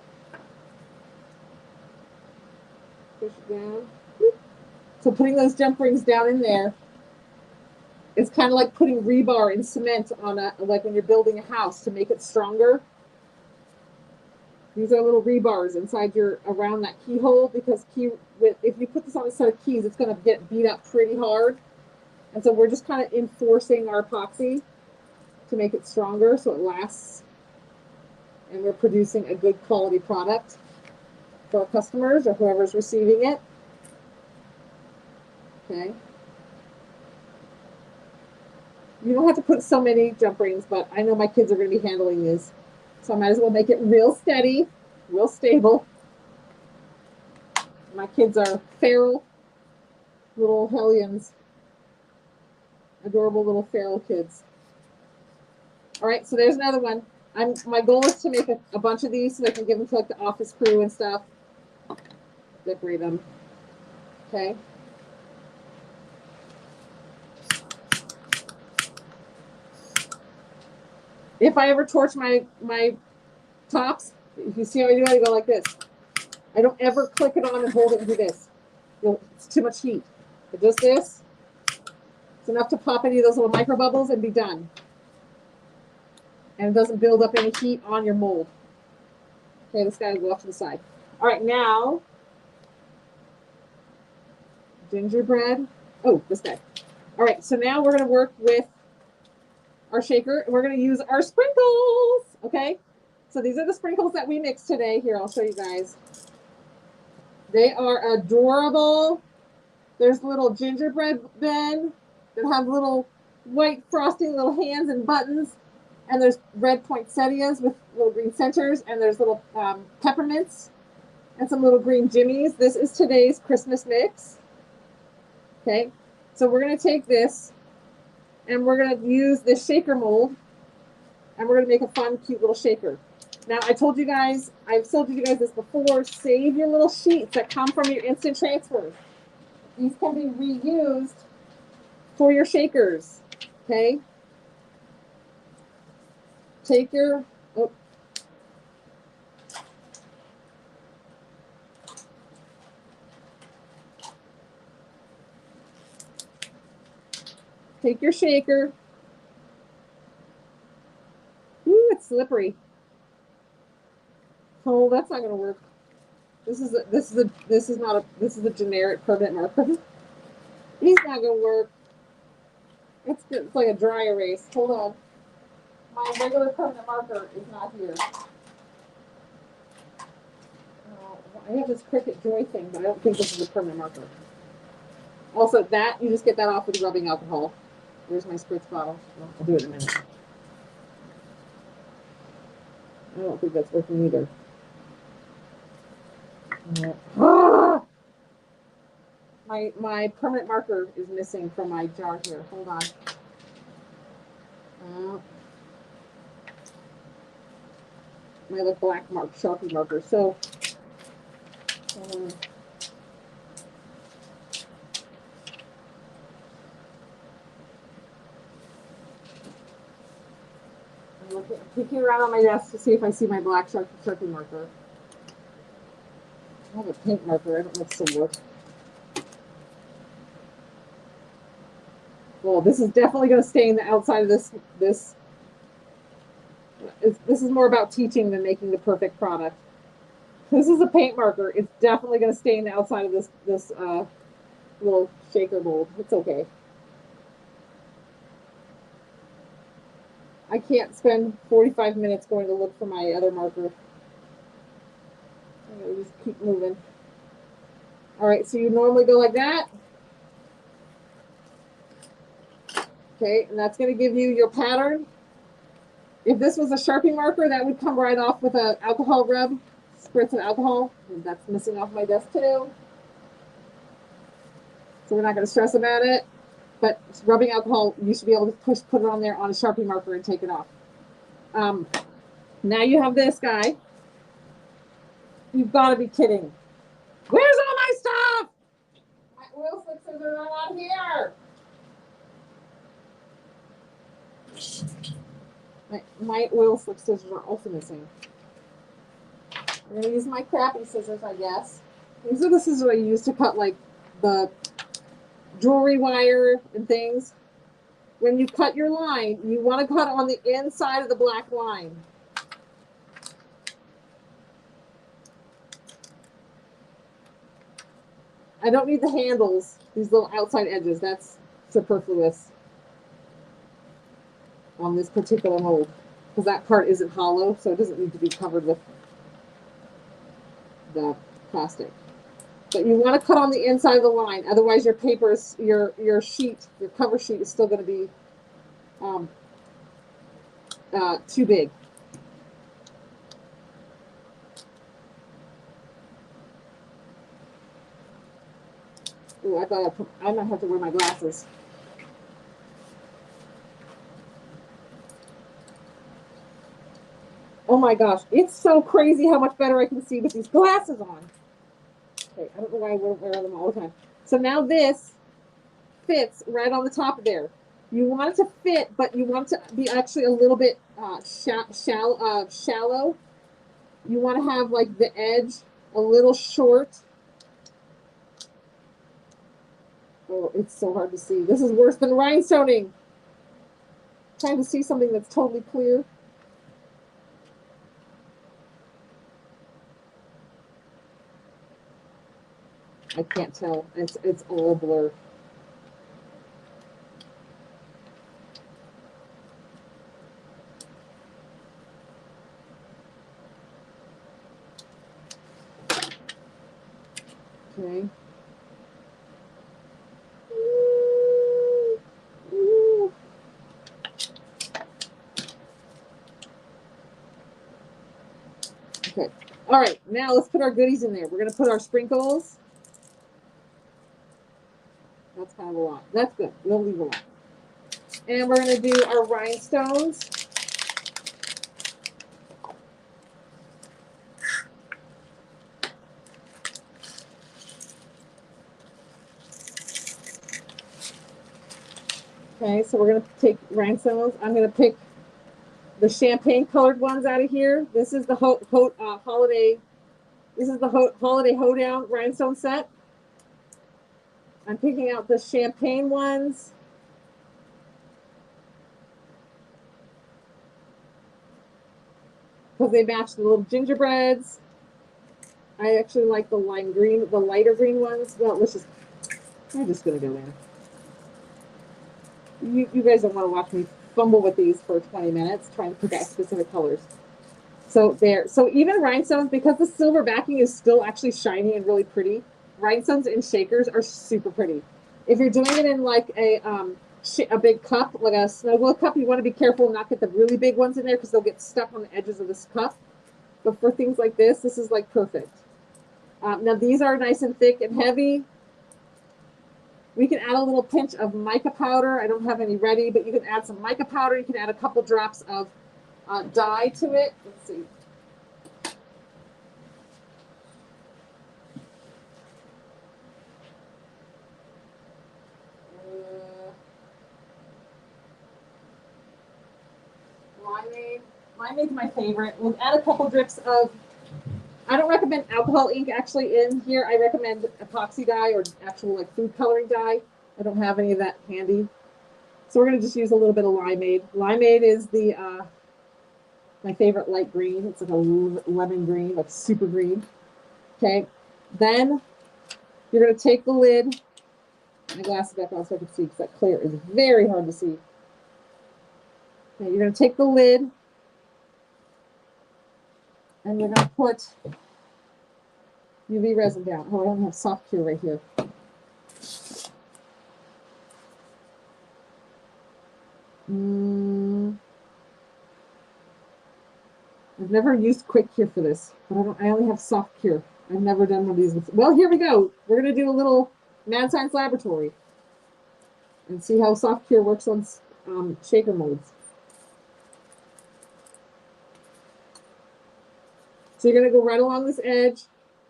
Push it down. So putting those jump rings down in there, it's kind of like putting rebar in cement on like when you're building a house to make it stronger. These are little rebars inside around that keyhole, because if you put this on a set of keys, it's going to get beat up pretty hard. And so we're just kind of enforcing our epoxy to make it stronger so it lasts. And we're producing a good quality product for our customers or whoever's receiving it. Okay. You don't have to put so many jump rings, but I know my kids are going to be handling these. So I might as well make it real steady, real stable. My kids are feral little hellions. Adorable little feral kids. All right, so there's another one. My goal is to make a bunch of these so I can give them to like the office crew and stuff. Decorate them. Okay. If I ever torch my tops, if you see how I do it, I go like this. I don't ever click it on and hold it and do this. It's too much heat. But just this, it's enough to pop any of those little micro bubbles and be done. And it doesn't build up any heat on your mold. Okay, this guy will go off to the side. All right, now, gingerbread. Oh, this guy. All right, so now we're going to work with our shaker, and we're going to use our sprinkles. Okay, so these are the sprinkles that we mixed today. Here, I'll show you guys. They are adorable. There's little gingerbread men that have little white frosting, little hands and buttons. And there's red poinsettias with little green centers. And there's little peppermints and some little green jimmies. This is today's Christmas mix. Okay, so we're going to take this and we're going to use this shaker mold. And we're going to make a fun, cute little shaker. Now, I've told you guys this before, save your little sheets that come from your instant transfers. These can be reused for your shakers, okay? Take your, Take your shaker. Ooh, it's slippery. Oh, that's not gonna work. This is a generic permanent marker. He's not gonna work. It's like a dry erase. Hold on. My regular permanent marker is not here. I have this Cricut Joy thing, but I don't think this is a permanent marker. Also, that you just get that off with rubbing alcohol. Where's my spritz bottle? I'll do it in a minute. I don't think that's working either. Ah! My permanent marker is missing from my jar here. Hold on. My little black mark Sharpie marker. So I'm peeking around on my desk to see if I see my black Sharpie marker. I have a pink marker. I don't know if this will work. Well, this is definitely going to stay in the outside of this. This is more about teaching than making the perfect product. This is a paint marker. It's definitely going to stay in the outside of this little shaker mold. It's okay. I can't spend 45 minutes going to look for my other marker. I'm going to just keep moving. All right, so you normally go like that. Okay, and that's going to give you your pattern. If this was a Sharpie marker, that would come right off with an alcohol rub. Spritz of alcohol. And that's missing off my desk too. So we're not going to stress about it. But rubbing alcohol, you should be able to put it on there on a Sharpie marker and take it off. Now you have this guy. You've got to be kidding. Where's all my stuff? My oil slick scissors are not here. My oil slick scissors are also missing. I'm going to use my crappy scissors, I guess. These are the scissors I use to cut like the jewelry wire and things. When you cut your line, you want to cut on the inside of the black line. I don't need the handles, these little outside edges. That's superfluous on this particular mold because that part isn't hollow, so it doesn't need to be covered with the plastic. But you want to cut on the inside of the line, otherwise your paper is, your sheet, your cover sheet is still going to be too big. Ooh, I might have to wear my glasses. Oh my gosh, it's so crazy how much better I can see with these glasses on. Okay, I don't know why I won't wear them all the time. So now this fits right on the top of there. You want it to fit, but you want it to be actually a little bit shallow. You want to have like the edge a little short. Oh, it's so hard to see. This is worse than rhinestoning. Trying to see something that's totally clear. I can't tell. It's all blur. Okay. Okay. All right. Now let's put our goodies in there. We're going to put our sprinkles. That's kind of a lot. That's good. We'll leave a lot. And we're going to do our rhinestones. Okay, so we're going to take rhinestones. I'm going to pick the champagne colored ones out of here. This is the holiday. This is the holiday hoedown rhinestone set. I'm picking out the champagne ones. because they match the little gingerbreads. I actually like the lime green, the lighter green ones. Well, I'm just gonna go in. You guys don't want to watch me fumble with these for 20 minutes trying to pick out specific colors. So there. So even rhinestones, because the silver backing is still actually shiny and really pretty, rhinestones and shakers are super pretty. If you're doing it in like a big cup, like a snow globe cup, you want to be careful and not get the really big ones in there because they'll get stuck on the edges of this cup. But for things like this is like perfect. Now these are nice and thick and heavy. We can add a little pinch of mica powder. I don't have any ready, but you can add some mica powder. You can add a couple drops of dye to it. Let's see. Limeade. Limeade's my favorite. We'll add a couple drips of, I don't recommend alcohol ink actually in here. I recommend epoxy dye or actual like food coloring dye. I don't have any of that handy. So we're going to just use a little bit of limeade. Limeade is the my favorite light green. It's like a lemon green, like super green. Okay. Then you're going to take the lid. My glasses back on so I can see because that clear is very hard to see. Okay, you're going to take the lid and you're going to put UV resin down. Oh, I don't have soft cure right here. I've never used quick cure for this, but I only have soft cure. I've never done one of these. Well, here we go. We're going to do a little Mad Science Laboratory and see how soft cure works on shaker molds. So you're going to go right along this edge.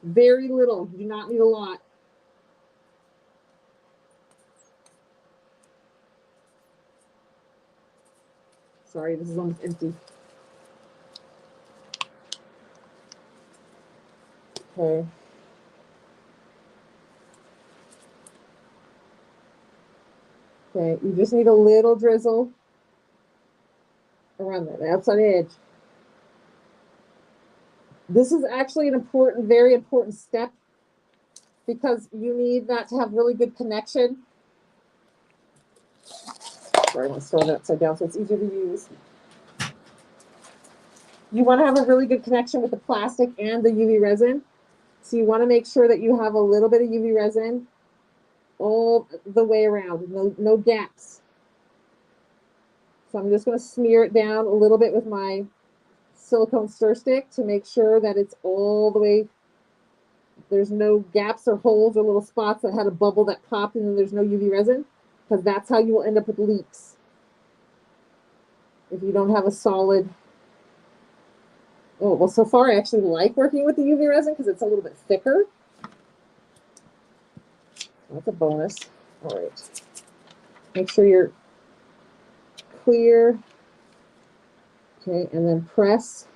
Very little. You do not need a lot. Sorry, this is almost empty. Okay. Okay, you just need a little drizzle around the outside edge. This is actually an important, very important step because you need that to have really good connection. Sorry, I'm going to throw it upside down so it's easier to use. You want to have a really good connection with the plastic and the UV resin. So you want to make sure that you have a little bit of UV resin all the way around, no gaps. So I'm just going to smear it down a little bit with my silicone stir stick to make sure that it's all the way, there's no gaps or holes or little spots that had a bubble that popped and then there's no UV resin, because that's how you will end up with leaks if you don't have a solid. Oh, well, so far I actually like working with the UV resin because it's a little bit thicker. That's a bonus. All right. Make sure you're clear. Okay, and then press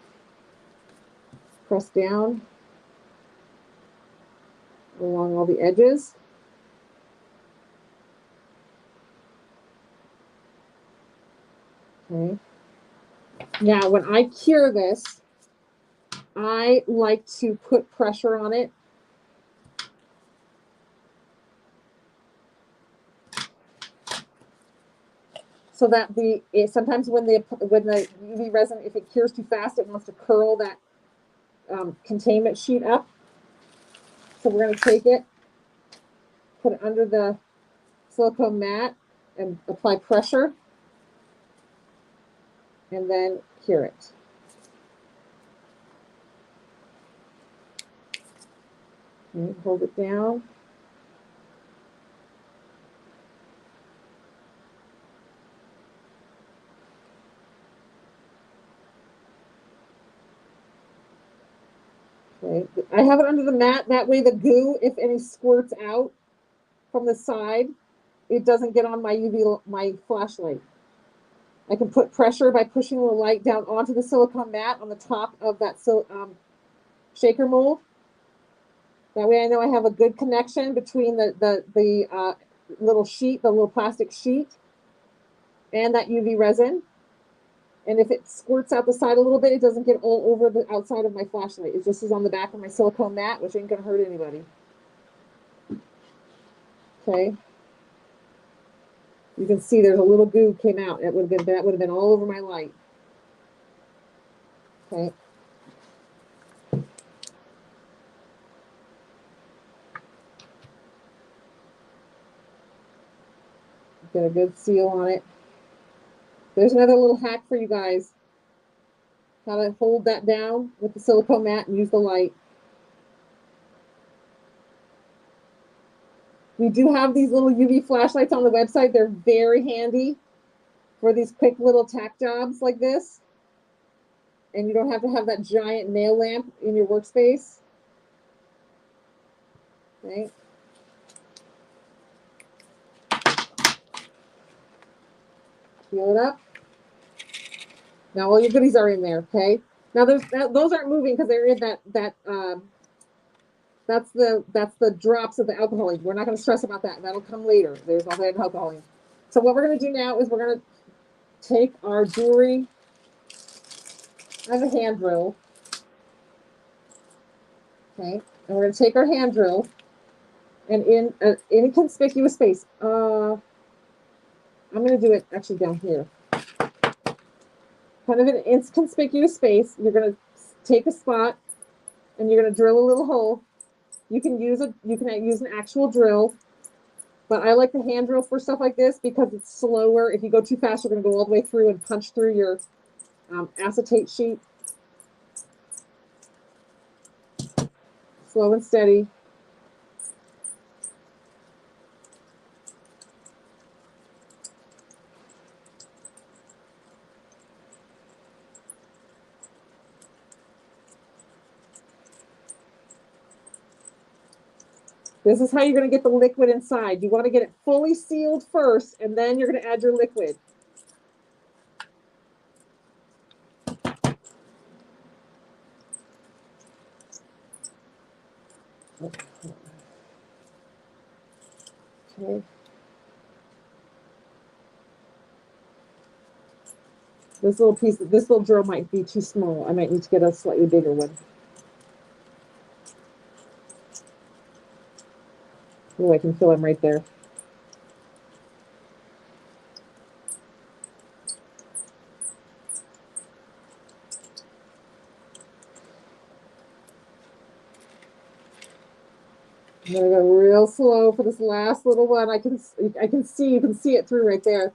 down along all the edges. Okay. Now, when I cure this, I like to put pressure on it. So that sometimes when the UV resin, if it cures too fast, it wants to curl that containment sheet up. So we're going to take it, put it under the silicone mat, and apply pressure, and then cure it. Okay, hold it down. Okay. I have it under the mat. That way the goo, if any squirts out from the side, it doesn't get on my flashlight. I can put pressure by pushing the light down onto the silicone mat on the top of that shaker mold. That way I know I have a good connection between the little sheet, the little plastic sheet, and that UV resin. And if it squirts out the side a little bit, it doesn't get all over the outside of my flashlight. It just is on the back of my silicone mat, which ain't gonna hurt anybody. Okay. You can see there's a little goo came out. That would have been all over my light. Okay. Get a good seal on it. There's another little hack for you guys. How to hold that down with the silicone mat and use the light. We do have these little UV flashlights on the website. They're very handy for these quick little tack jobs like this. And you don't have to have that giant nail lamp in your workspace. Okay. Seal it up. Now all your goodies are in there, okay? Now those aren't moving because they're in that's the drops of the alcohol. We're not going to stress about that. That'll come later. There's all that alcohol. So what we're going to do now is we're going to take our jewelry. I have a hand drill. Okay, and we're going to take our hand drill and in an inconspicuous space. I'm going to do it actually down here. Kind of an inconspicuous space. You're going to take a spot and you're going to drill a little hole. You can use an actual drill, but I like the hand drill for stuff like this because it's slower. If you go too fast, you're going to go all the way through and punch through your acetate sheet. Slow and steady. This is how you're going to get the liquid inside. You want to get it fully sealed first, and then you're going to add your liquid. Okay. This little drill might be too small. I might need to get a slightly bigger one. Oh, I can feel them right there. I'm gonna go real slow for this last little one. You can see it through right there.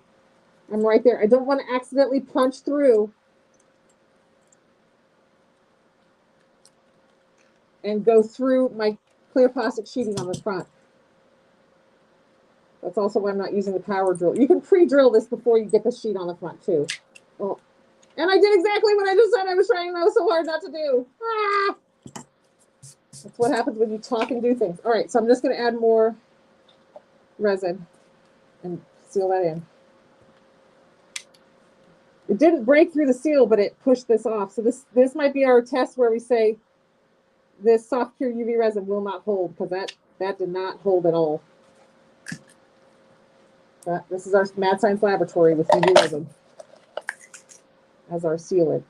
I'm right there. I don't want to accidentally punch through and go through my clear plastic sheeting on the front. That's also why I'm not using the power drill. You can pre-drill this before you get the sheet on the front too. Oh, and I did exactly what I just said I was trying so hard not to do. Ah! That's what happens when you talk and do things. All right, so I'm just going to add more resin and seal that in. It didn't break through the seal, but it pushed this off. So this might be our test where we say this soft cure UV resin will not hold, because that did not hold at all. But this is our Mad Science Laboratory with UV resin as our sealant.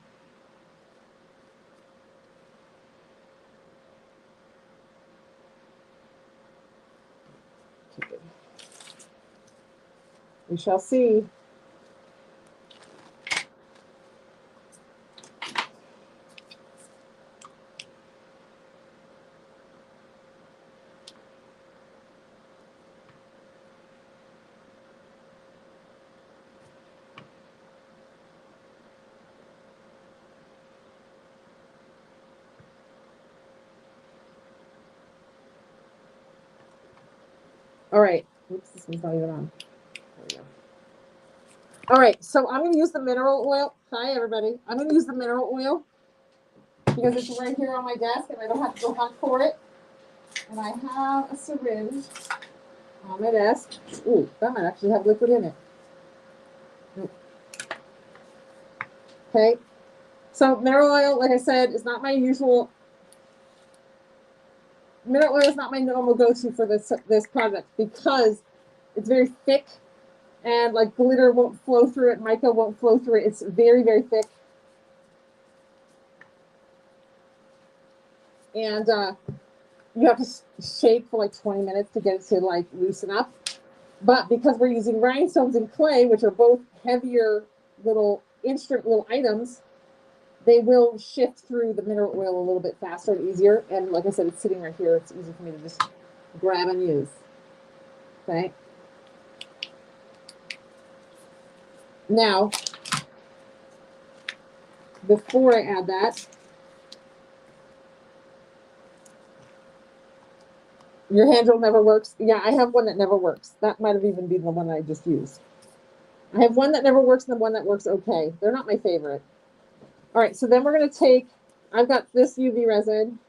We shall see. All right. Oops, this one's not even on. There we go. All right, so I'm going to use the mineral oil. Hi, everybody. I'm going to use the mineral oil because it's right here on my desk and I don't have to go hunt for it. And I have a syringe on my desk. Ooh, that might actually have liquid in it. Okay. So mineral oil, like I said, is not my usual. Mineral oil is not my normal go-to for this project because it's very thick And like glitter won't flow through it, mica won't flow through it. It's very, very thick. And you have to shake for like 20 minutes to get it to like loosen up. But because we're using rhinestones and clay, which are both heavier little items, they will shift through the mineral oil a little bit faster and easier. And like I said, it's sitting right here. It's easy for me to just grab and use. Okay. Now, before I add that, your hand drill never works. Yeah, I have one that never works. That might have even been the one I just used. I have one that never works and the one that works okay. They're not my favorite. All right, so then we're going to take, I've got this UV resin,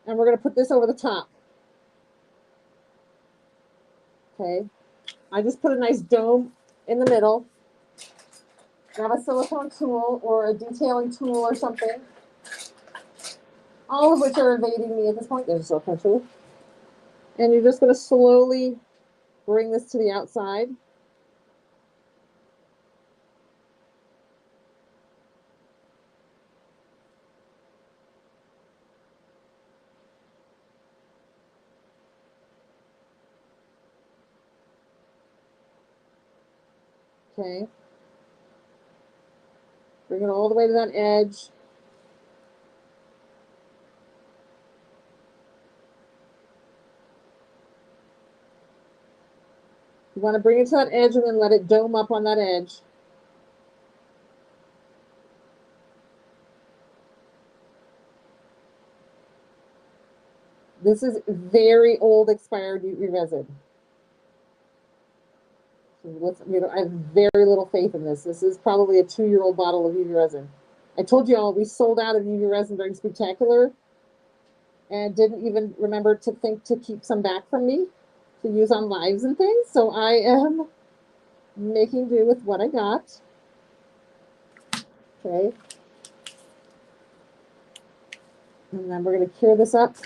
and we're going to put this over the top. Okay. I just put a nice dome in the middle. Grab a silicone tool or a detailing tool or something. All of which are evading me at this point. There's a silicone tool. And you're just going to slowly bring this to the outside. Okay. Bring it all the way to that edge. You want to bring it to that edge and then let it dome up on that edge. This is very old expired UV resin. So I have very little faith in this. This is probably a 2-year-old bottle of UV resin. I told you all we sold out of UV resin during Spooktacular and didn't even remember to think to keep some back from me to use on lives and things. So I am making do with what I got. Okay. And then we're going to cure this up.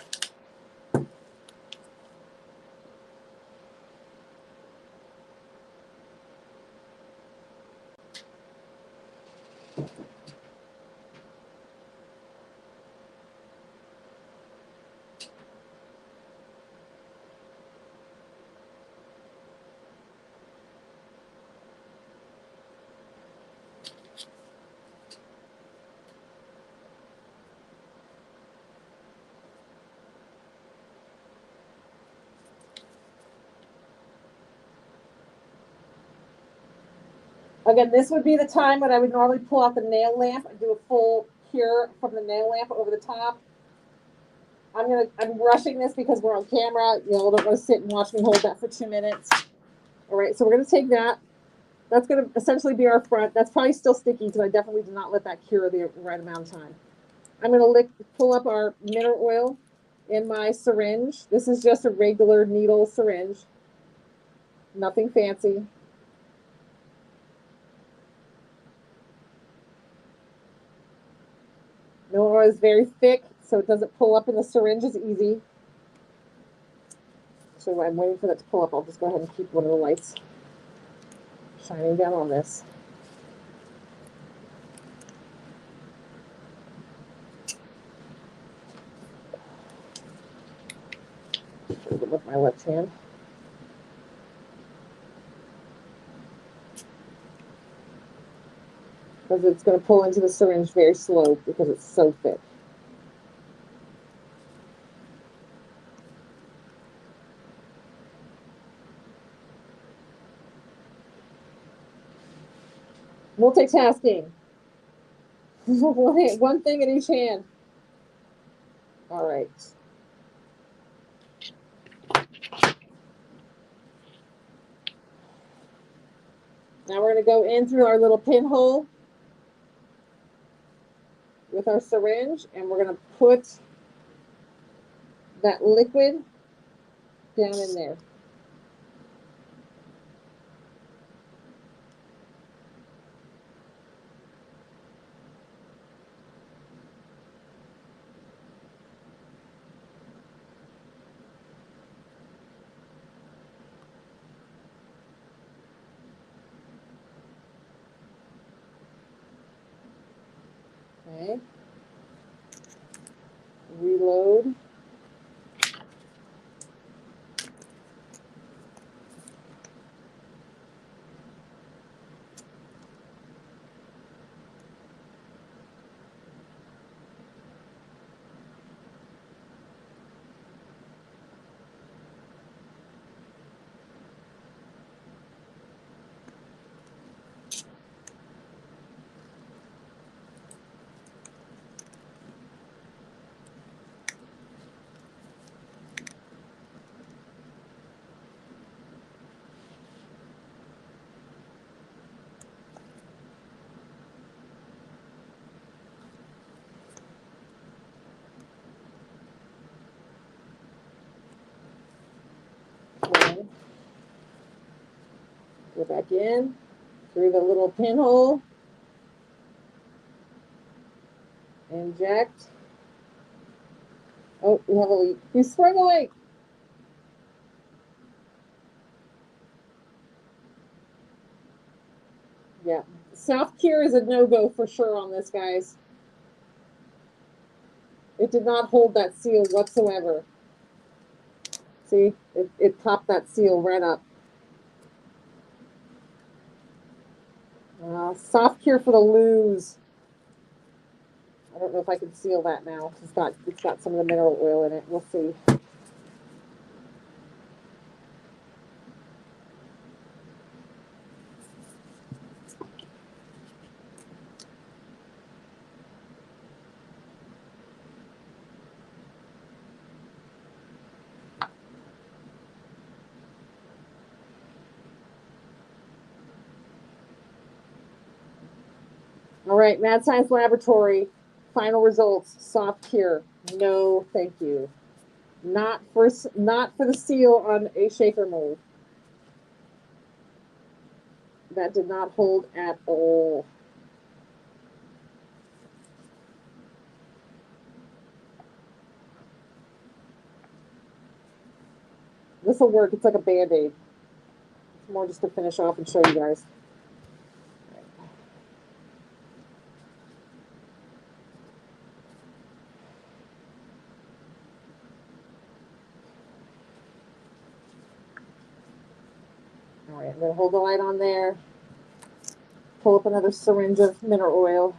Again, this would be the time when I would normally pull out the nail lamp and do a full cure from the nail lamp over the top. I'm rushing this because we're on camera. You know, don't want to sit and watch me hold that for 2 minutes. All right, so we're going to take that. That's going to essentially be our front. That's probably still sticky because I definitely did not let that cure the right amount of time. I'm going to pull up our mineral oil in my syringe. This is just a regular needle syringe. Nothing fancy. Mineral oil is very thick, so it doesn't pull up in the syringe as easy. So I'm waiting for that to pull up. I'll just go ahead and keep one of the lights shining down on this. With my left hand. Because it's going to pull into the syringe very slow because it's so thick. Multitasking. One thing in each hand. All right. Now we're going to go in through our little pinhole with our syringe, and we're going to put that liquid down in there. Okay. Reload. Okay. Go back in through the little pinhole. Inject. Oh, we have a leak. You sprung a leak. Yeah. Soft cure is a no-go for sure on this, guys. It did not hold that seal whatsoever. See, it popped that seal right up. Soft cure for the lose. I don't know if I can seal that now. It's got some of the mineral oil in it. We'll see. All right, Mad Science Laboratory. Final results. Soft cure. No, thank you. Not for the seal on a shaker mold. That did not hold at all. This will work. It's like a Band-Aid. It's more just to finish off and show you guys. All right, I'm going to hold the light on there. Pull up another syringe of mineral oil.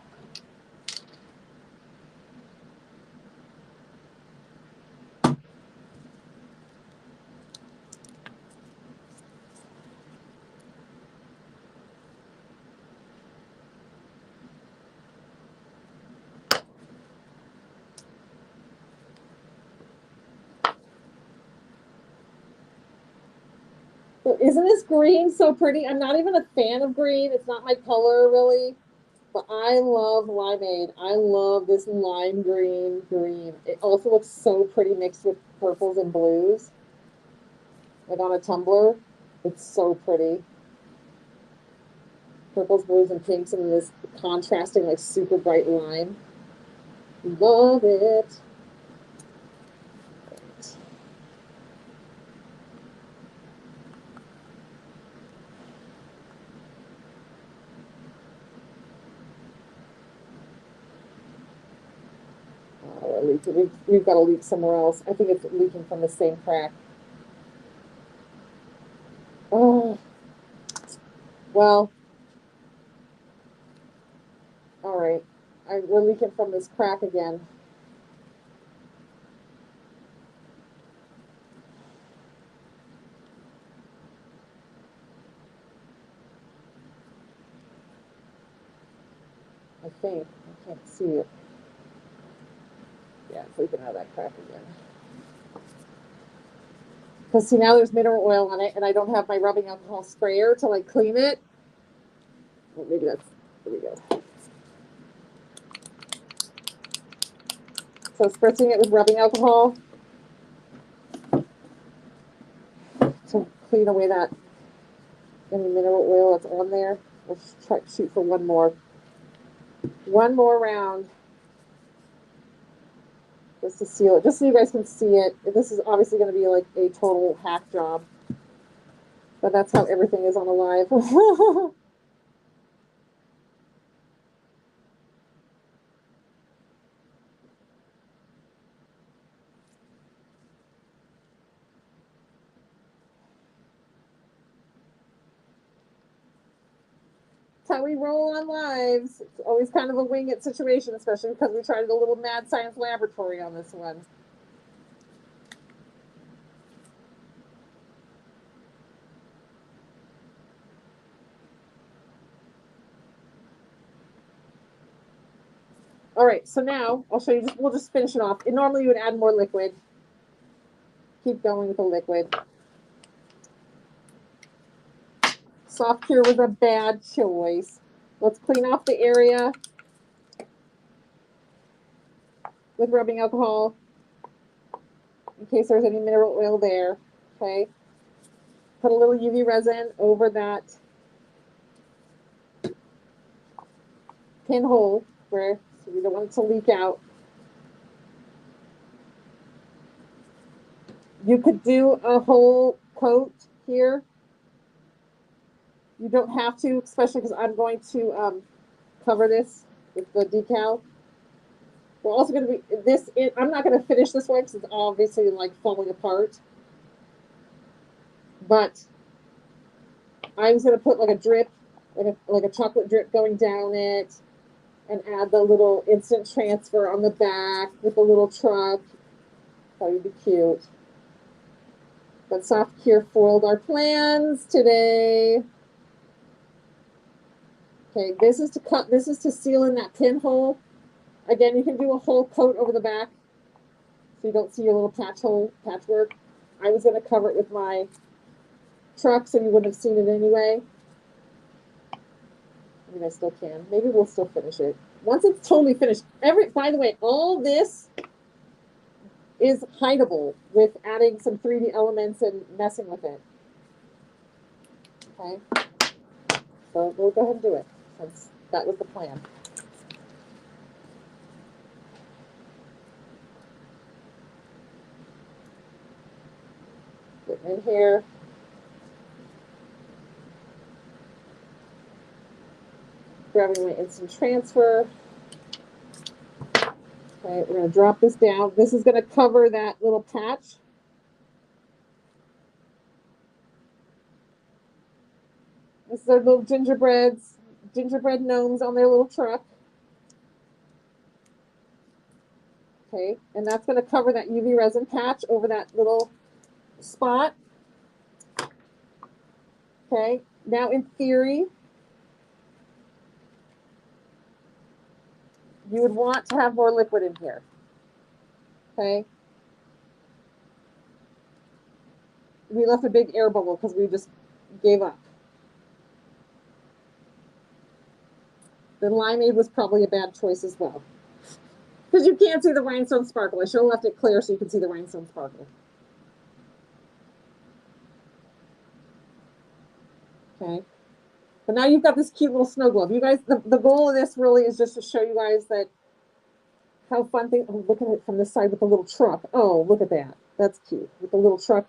So isn't this green so pretty? I'm not even a fan of green. It's not my color really, but I love limeade. I love this lime green. It also looks so pretty mixed with purples and blues. Like on a tumbler. It's so pretty. Purples, blues, and pinks, and this contrasting, like super bright lime. Love it. We've got a leak somewhere else. I think it's leaking from the same crack. Oh, well, all right. We're leaking from this crack again. I think. I can't see it. Yeah, it's leaking out of that crack again. Because see, now there's mineral oil on it, and I don't have my rubbing alcohol sprayer to like clean it. Well, maybe that's, there we go. So spritzing it with rubbing alcohol to clean away that any mineral oil that's on there. We'll try to shoot for one more round. Just to seal it, just so you guys can see it. This is obviously going to be like a total hack job, but that's how everything is on a live. how we roll on lives. It's always kind of a wing it situation, especially because we tried a little mad science laboratory on this one. All right, so now I'll show you, we'll just finish it off. And normally you would add more liquid. Keep going with the liquid. Soft cure was a bad choice. Let's clean off the area with rubbing alcohol in case there's any mineral oil there. Okay. Put a little UV resin over that pinhole where, so we don't want it to leak out. You could do a whole coat here. You don't have to, especially because I'm going to cover this with the decal. We're also going to be this. I'm not going to finish this one because it's obviously like falling apart. But I'm just going to put like a drip, like a chocolate drip going down it, and add the little instant transfer on the back with the little truck. That would be cute. But Soft Cure foiled our plans today. Okay, this is to cut. This is to seal in that pinhole. Again, you can do a whole coat over the back, so you don't see your little patchwork. I was going to cover it with my truck, so you wouldn't have seen it anyway. I mean, I still can. Maybe we'll still finish it once it's totally finished. By the way, all this is hideable with adding some 3D elements and messing with it. Okay, so we'll go ahead and do it since that was the plan. Get in here. Grabbing my instant transfer. Okay, we're going to drop this down. This is going to cover that little patch. This is our little gingerbread gnomes on their little truck. Okay, and that's going to cover that UV resin patch over that little spot. Okay, now in theory, you would want to have more liquid in here. Okay. We left a big air bubble because we just gave up. The limeade was probably a bad choice as well. Because you can't see the rhinestone sparkle. I should have left it clear so you can see the rhinestone sparkle. Okay. But now you've got this cute little snow globe. You guys, the goal of this really is just to show you guys that how fun thing. Oh, look at it from this side with the little truck. Oh, look at that. That's cute with the little truck.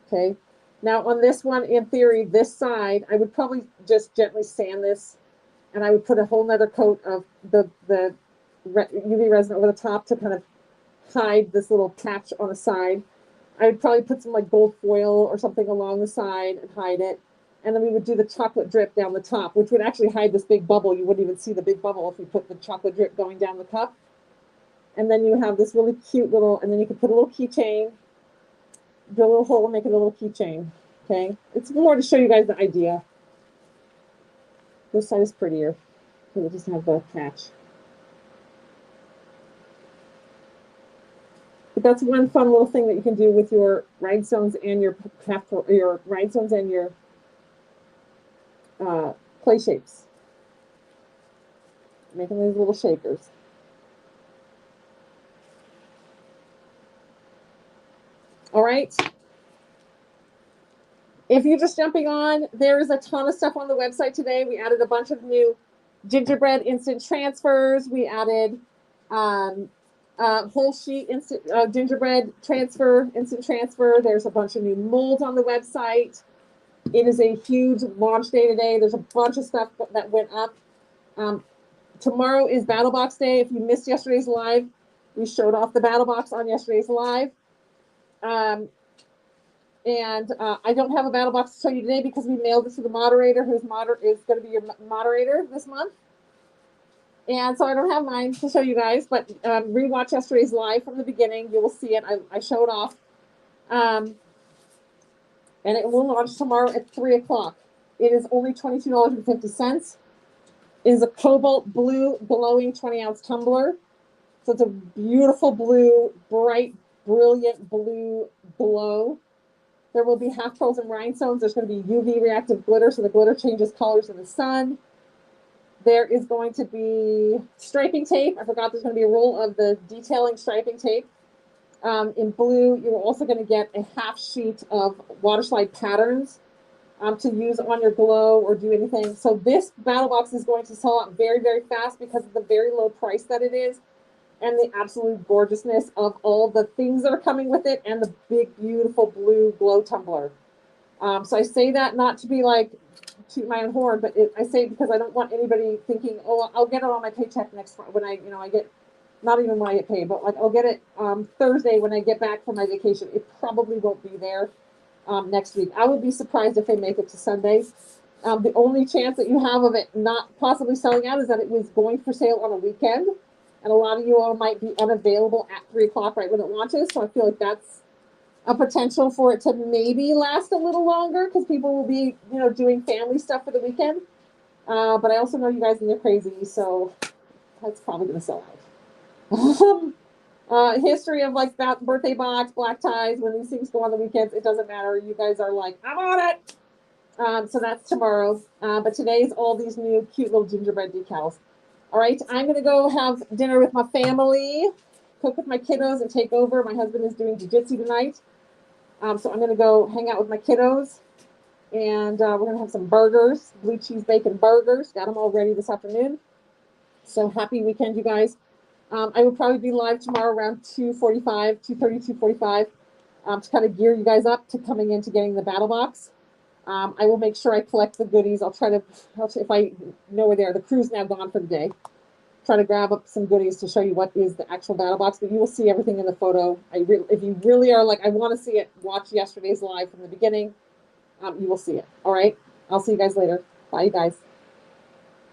Okay. Now on this one, in theory, this side, I would probably just gently sand this, and I would put a whole nother coat of the UV resin over the top to kind of hide this little patch on the side. I would probably put some like gold foil or something along the side and hide it. And then we would do the chocolate drip down the top, which would actually hide this big bubble. You wouldn't even see the big bubble if we put the chocolate drip going down the cup. And then you have this really cute little, and then you could put a little keychain, drill a little hole, and make it a little keychain. Okay, it's more to show you guys the idea. This side is prettier. We'll just have the patch. But that's one fun little thing that you can do with your rhinestones and your rhinestones and your clay shapes. Making these little shakers. All right. If you're just jumping on, there is a ton of stuff on the website today. We added a bunch of new gingerbread instant transfers. We added whole sheet instant gingerbread instant transfer. There's a bunch of new molds on the website. It is a huge launch day today. There's a bunch of stuff that went up. Tomorrow is BattleBox Day. If you missed yesterday's live, we showed off the BattleBox on yesterday's live. And I don't have a battle box to show you today because we mailed it to the moderator, who's is going to be your moderator this month. And so I don't have mine to show you guys, but rewatch yesterday's live from the beginning. You will see it. I showed off. And it will launch tomorrow at 3 o'clock. It is only $22.50. It is a cobalt blue glowing 20-ounce tumbler. So it's a beautiful blue, bright, brilliant blue glow. There will be half pearls and rhinestones. There's going to be UV reactive glitter, so the glitter changes colors in the sun. There is going to be striping tape. I forgot there's going to be a roll of the detailing striping tape. In blue, you're also going to get a half sheet of water slide patterns to use on your glow or do anything. So this battle box is going to sell out very, very fast because of the very low price that it is and the absolute gorgeousness of all the things that are coming with it and the big, beautiful blue glow tumbler. So I say that not to be like toot my own horn, but I say it because I don't want anybody thinking, oh, I'll get it on my paycheck next when I get, not even when I get paid, but like I'll get it Thursday when I get back from my vacation. It probably won't be there next week. I would be surprised if they make it to Sunday. The only chance that you have of it not possibly selling out is that it was going for sale on a weekend. And a lot of you all might be unavailable at 3 o'clock right when it launches. So I feel like that's a potential for it to maybe last a little longer because people will be, doing family stuff for the weekend. But I also know you guys and you're crazy, so that's probably going to sell out. History of like that birthday box, black ties, when these things go on the weekends, it doesn't matter. You guys are like, I'm on it. So that's tomorrow. But today's all these new cute little gingerbread decals. All right, I'm going to go have dinner with my family, cook with my kiddos, and take over. My husband is doing jiu-jitsu tonight. So I'm going to go hang out with my kiddos. And we're going to have some burgers, blue cheese bacon burgers. Got them all ready this afternoon. So happy weekend, you guys. I will probably be live tomorrow around 2:45, 2:30, 2:45 to kind of gear you guys up to coming in to getting the battle box. I will make sure I collect the goodies. I'll try to, if I know where they are. The crew's now gone for the day. Try to grab up some goodies to show you what is the actual battle box, but you will see everything in the photo. If you really are like, I want to see it, watch yesterday's live from the beginning. You will see it. All right. I'll see you guys later. Bye, you guys.